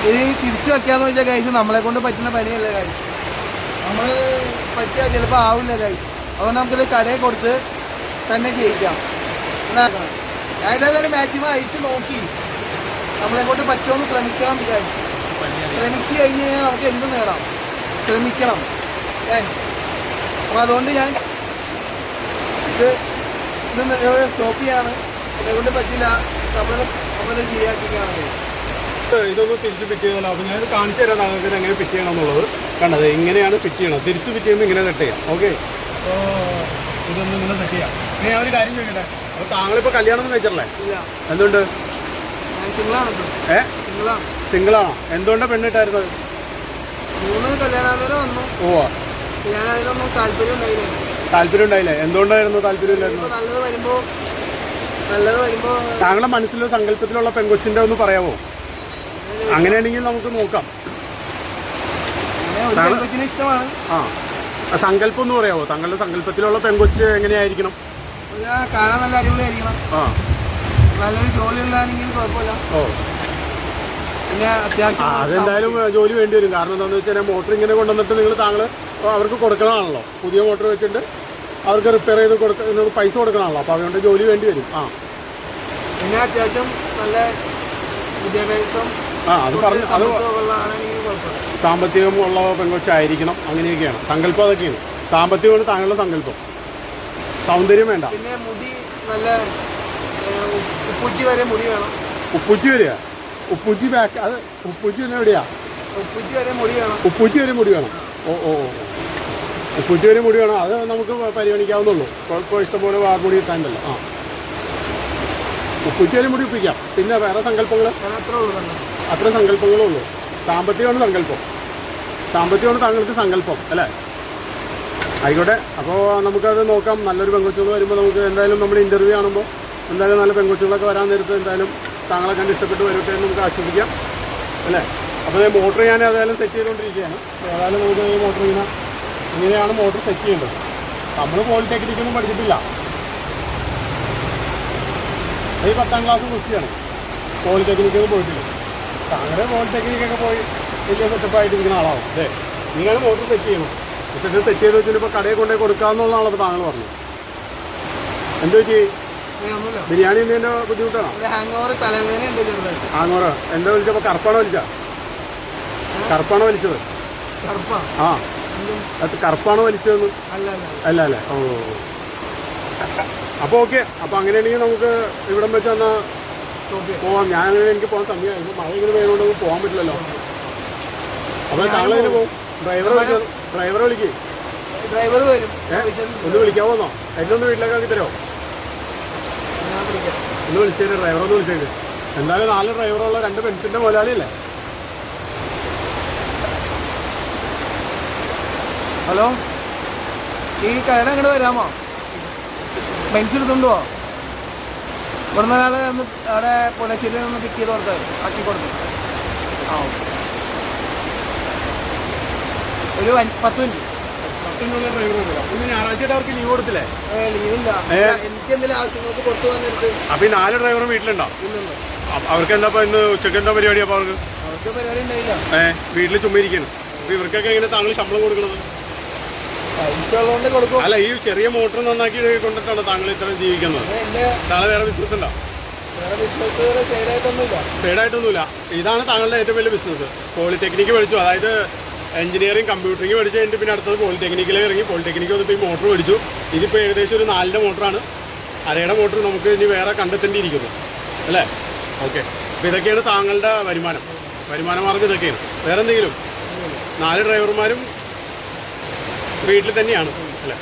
ഇത് തിരിച്ചു വെക്കാന്ന് വെച്ചാൽ കഴിച്ച് നമ്മളെ കൊണ്ട് പറ്റുന്ന പണിയല്ല കഴിച്ച്. നമ്മൾ പറ്റിയാൽ ചിലപ്പോൾ ആവില്ല കഴിച്ച്. അതുകൊണ്ട് നമുക്കിത് കടയിൽ കൊടുത്ത് തന്നെ ചെയ്യിക്കാം. എന്നാക്കണം. ഞാൻ ഏതായാലും മാക്സിമം അയച്ച് നോക്കി നമ്മളെ കൊണ്ട് പറ്റുമെന്ന് ശ്രമിക്കണം വിചാരിച്ചു. ശ്രമിച്ചു കഴിഞ്ഞ് കഴിഞ്ഞാൽ നമുക്ക് എന്ത് നേടാം? ശ്രമിക്കണം. അപ്പോൾ അതുകൊണ്ട് ഞാൻ ഇത് സ്റ്റോപ്പ് ചെയ്യാണ്. എന്നെക്കൊണ്ട് പറ്റില്ല. നമ്മളത് ശരിയാക്കിയാണ്. ഇതൊന്ന് തിരിച്ച് ഫിറ്റ് ചെയ്തല്ലോ. അപ്പോൾ ഞാനിത് കാണിച്ചു തരാം നിങ്ങൾക്ക് എങ്ങനെ ഫിറ്റ് ചെയ്യണം എന്നുള്ളത്. കണ്ടത് ഇങ്ങനെയാണ് ഫിറ്റ് ചെയ്യണം. തിരിച്ച് ഫിറ്റ് ചെയ്യുമ്പോൾ ഇങ്ങനെ സെറ്റ് ചെയ്യാം. ഓക്കെ. അപ്പോൾ ഇതൊന്നും ഇങ്ങനെ സെറ്റ് ചെയ്യാം. ഇനി ഞാൻ ഒരു കാര്യം ചോദിക്കട്ടെ. അപ്പോൾ താങ്കളിപ്പോൾ കല്യാണം ഒന്നും കഴിച്ചിട്ടില്ലേ? എന്തുകൊണ്ട്? സിംഗിളാണോ? എന്തുകൊണ്ടാണ് പെണ്ണിട്ടായിരുന്നത്? 3 കല്യാണാലോചന വന്നു. ഓ, ഞാൻ അതിലൊന്നും താല്പര്യം ഉണ്ടായില്ലേ? എന്തുകൊണ്ടായിരുന്നു താല്പര്യം ഇല്ലായിരുന്നു? നല്ലത് വരുമ്പോ താങ്കളുടെ മനസ്സിലുള്ള സങ്കല്പത്തിലുള്ള പെൺകൊച്ചിന്റെ ഒന്ന് പറയാമോ? അങ്ങനെയാണെങ്കിൽ നമുക്ക് നോക്കാം. ഇഷ്ടമാണ്. സങ്കല്പം ഒന്ന് പറയാമോ? താങ്കളുടെ സങ്കല്പത്തിലുള്ള പെൺകൊച്ച് എങ്ങനെയായിരിക്കണം? കാണാൻ നല്ല അടിപൊളിയായിരിക്കണം. നല്ലൊരു ജോലി ഉള്ളതാണെങ്കിൽ കുഴപ്പമില്ല. ഓ, പിന്നെ അത്യാവശ്യം അതെന്തായാലും ജോലി വേണ്ടി വരും. കാരണം എന്താണെന്ന് വെച്ചാൽ മോട്ടർ ഇങ്ങനെ കൊണ്ടുവന്നിട്ട് താങ്കൾ അവർക്ക് കൊടുക്കണമാണല്ലോ. പുതിയ മോട്ടർ വെച്ചിട്ട് അവർക്ക് റിപ്പയർ ചെയ്ത് പൈസ കൊടുക്കണമല്ലോ. അപ്പോൾ അതുകൊണ്ട് ജോലി വേണ്ടി വരും. പിന്നെ അത്യാവശ്യം നല്ല വിദ്യാഭ്യാസം അത് പറഞ്ഞു. അത് സാമ്പത്തികമുള്ള പെൺകൊച്ചായിരിക്കണം. അങ്ങനെയൊക്കെയാണ് സങ്കല്പം. അതൊക്കെയാണ് സാമ്പത്തികമാണ് താങ്കളുടെ സങ്കല്പം. സൗന്ദര്യം വേണ്ട. പിന്നെ മുടി നല്ല ഉപ്പുറ്റി വരെ മുടി വേണം. ഉപ്പുറ്റി വരിക? ഉപ്പുറ്റി ബാക്ക്? അത് ഉപ്പുറ്റി തന്നെ എവിടെയാ? ഉപ്പുറ്റി വരെ മുടി വേണം. ഉപ്പുറ്റി വരെ മുടി വേണം. ഓ ഓ, ഉപ്പുറ്റി വരെ മുടി വേണം. അത് നമുക്ക് പരിഗണിക്കാവുന്നുള്ളൂ. കുഴപ്പം ഇഷ്ടംപോലെ വാർമുടി കിട്ടാണ്ടല്ലോ. ഉപ്പുറ്റി വരെ മുടി ഒപ്പിക്കാം. പിന്നെ വേറെ സങ്കല്പങ്ങൾ? അത്ര സങ്കല്പങ്ങളേ ഉള്ളൂ. സാമ്പത്തികമാണ് താങ്കൾക്ക് സങ്കല്പം അല്ലേ? ആയിക്കോട്ടെ. അപ്പോൾ നമുക്കത് നോക്കാം. നല്ലൊരു പെൺകൊച്ചുകൾ വരുമ്പോൾ നമുക്ക് എന്തായാലും നമ്മുടെ ഇൻ്റർവ്യൂ കാണുമ്പോൾ എന്തായാലും നല്ല പെൺകൊച്ചുകളൊക്കെ വരാൻ നേരത്ത് എന്തായാലും താങ്കളെ കണ്ട് ഇഷ്ടപ്പെട്ട് വരട്ടെ എന്ന് നമുക്ക് ആശ്വസിക്കാം അല്ലേ? അപ്പോൾ മോട്ടർ ഞാൻ ഏതായാലും സെറ്റ് ചെയ്തുകൊണ്ടിരിക്കുകയാണ്. ഏതായാലും നമുക്ക് ഈ മോട്ടർ ഇങ്ങനെയാണ് മോട്ടർ സെറ്റ് ചെയ്യേണ്ടത്. നമ്മൾ പോളിടെക്നിക്കൊന്നും പഠിച്ചിട്ടില്ല. ഈ 10ാം ക്ലാസ് കുറിച്ചാണ്. പോളിടെക്നിക്കൊന്നും പോയിട്ടില്ല. താങ്കൾ പോളിടെക്നിക്കൊക്കെ പോയി വലിയ സെറ്റപ്പായിട്ടിരിക്കുന്ന ആളാവും അല്ലേ? നിങ്ങൾ മോട്ടർ സെറ്റ് ചെയ്യണം. സെറ്റ് ചെയ്ത് വെച്ചിട്ട് ഇപ്പോൾ കടയിൽ കൊണ്ടുപോയി കൊടുക്കാമെന്നുള്ളതാണല്ലോ ഇപ്പോൾ താങ്കൾ പറഞ്ഞു. എന്ത് പറ്റി? ബിരിയാണി എന്തിൻ്റെ ബുദ്ധിമുട്ടാണോ? ഹാങ്ങോറ് എന്താ വിളിച്ചപ്പോൾ? കറുപ്പാണോ വലിച്ചത്? അത് കറുപ്പാണോ വലിച്ചതെന്ന്? അല്ല. ഓ, അപ്പോൾ ഓക്കെ. അപ്പോൾ അങ്ങനെയാണെങ്കിൽ നമുക്ക് ഇവിടം വെച്ച് എന്നാൽ പോവാം. എനിക്ക് പോകാൻ സമയമായി. ഇപ്പോൾ മഴ ഇങ്ങനെ പെയ്യുന്നതുകൊണ്ട് പോകാൻ പറ്റില്ലല്ലോ. അപ്പോൾ താങ്കളതിന് പോകും. ഡ്രൈവറെ വിളിക്കേ. ഡ്രൈവർ വരും. ഒന്ന് വിളിക്കാമോന്നോ? എന്നെ ഒന്ന് വീട്ടിലേക്കാക്കി തരുമോ? ഞാൻ വിളിക്കാം. ഒന്ന് വിളിച്ചേര്, ഡ്രൈവറൊന്ന് വിളിച്ചേര്. എന്തായാലും 4 ഡ്രൈവറുള്ള 2 ബെൻസിന്റെ മുതലാളിയല്ലേ? ഹലോ, ഈ കട അങ്ങോട്ട് വരാമോ? ബെൻസ് എടുത്തോണ്ട് പോവാം. ഇവിടുന്ന് ഒരാളെ ഒന്ന് അവിടെ പുലശ്ശേരി ഒന്ന് പിക്ക് ചെയ്ത് കൊടുത്താൽ ആക്കി കൊടുത്തു. ആ ഓക്കെ, ഒരു 10 മിനിറ്റ്. 10 മിനിറ്റുള്ള ഡ്രൈവർ വരില്ല. ഇന്ന് ഞായറാഴ്ചയായിട്ട് അവർക്ക് ലീവ് കൊടുത്തില്ലേ? ലീവില്ല, എനിക്ക് എന്തെങ്കിലും ആവശ്യങ്ങൾക്ക് പുറത്തു പോകാൻ. അപ്പൊ ഈ 4 ഡ്രൈവറും വീട്ടിലുണ്ടോ? ഇല്ലല്ലോ. അവർക്ക് എന്താ ഇന്ന് ഉച്ചക്ക് എന്താ പരിപാടി? അപ്പൊ അവർക്ക് പരിപാടി ഉണ്ടായില്ല. വീട്ടിൽ ചുമ്മാ ഇരിക്കണം. അപ്പൊ ഇവർക്കൊക്കെ എങ്ങനെ താങ്കൾ ശമ്പളം കൊടുക്കണത്? പൈസ ഉള്ളതുകൊണ്ട് കൊടുക്കും. അല്ല, ഈ ചെറിയ മോട്ടർ നന്നാക്കി കൊണ്ടിട്ടാണ് താങ്കൾ ഇത്രയും ജീവിക്കുന്നത്? താങ്കൾ വേറെ ബിസിനസ് ഉണ്ടോ? വേറെ ബിസിനസ് സൈഡായിട്ടൊന്നുമില്ല. സൈഡായിട്ടൊന്നുമില്ല. ഇതാണ് താങ്കളുടെ ഏറ്റവും വലിയ ബിസിനസ്. പോളിടെക്നിക്ക് പഠിച്ചു, അതായത് എഞ്ചിനീയറിംഗ് കമ്പ്യൂട്ടറിംഗ് പഠിച്ചു കഴിഞ്ഞിട്ട് പിന്നെ അടുത്തത് പോളിടെക്നിക്കിലേക്ക് ഇറങ്ങി. പോളിടെക്നിക്ക് വന്നിപ്പോൾ ഈ മോട്ടർ പഠിച്ചു. ഇതിപ്പോൾ ഏകദേശം ഒരു 4ന്റെ മോട്ടറാണ്. അരയുടെ മോട്ടർ നമുക്ക് ഇനി വേറെ കണ്ടെത്തേണ്ടിയിരിക്കുന്നു അല്ലേ? ഓക്കെ, അപ്പോൾ ഇതൊക്കെയാണ് താങ്കളുടെ വരുമാന മാർഗ്ഗം. ഇതൊക്കെയാണ്. വേറെ എന്തെങ്കിലും? 4 ഡ്രൈവർമാരും വീട്ടിൽ തന്നെയാണ് അല്ലേ?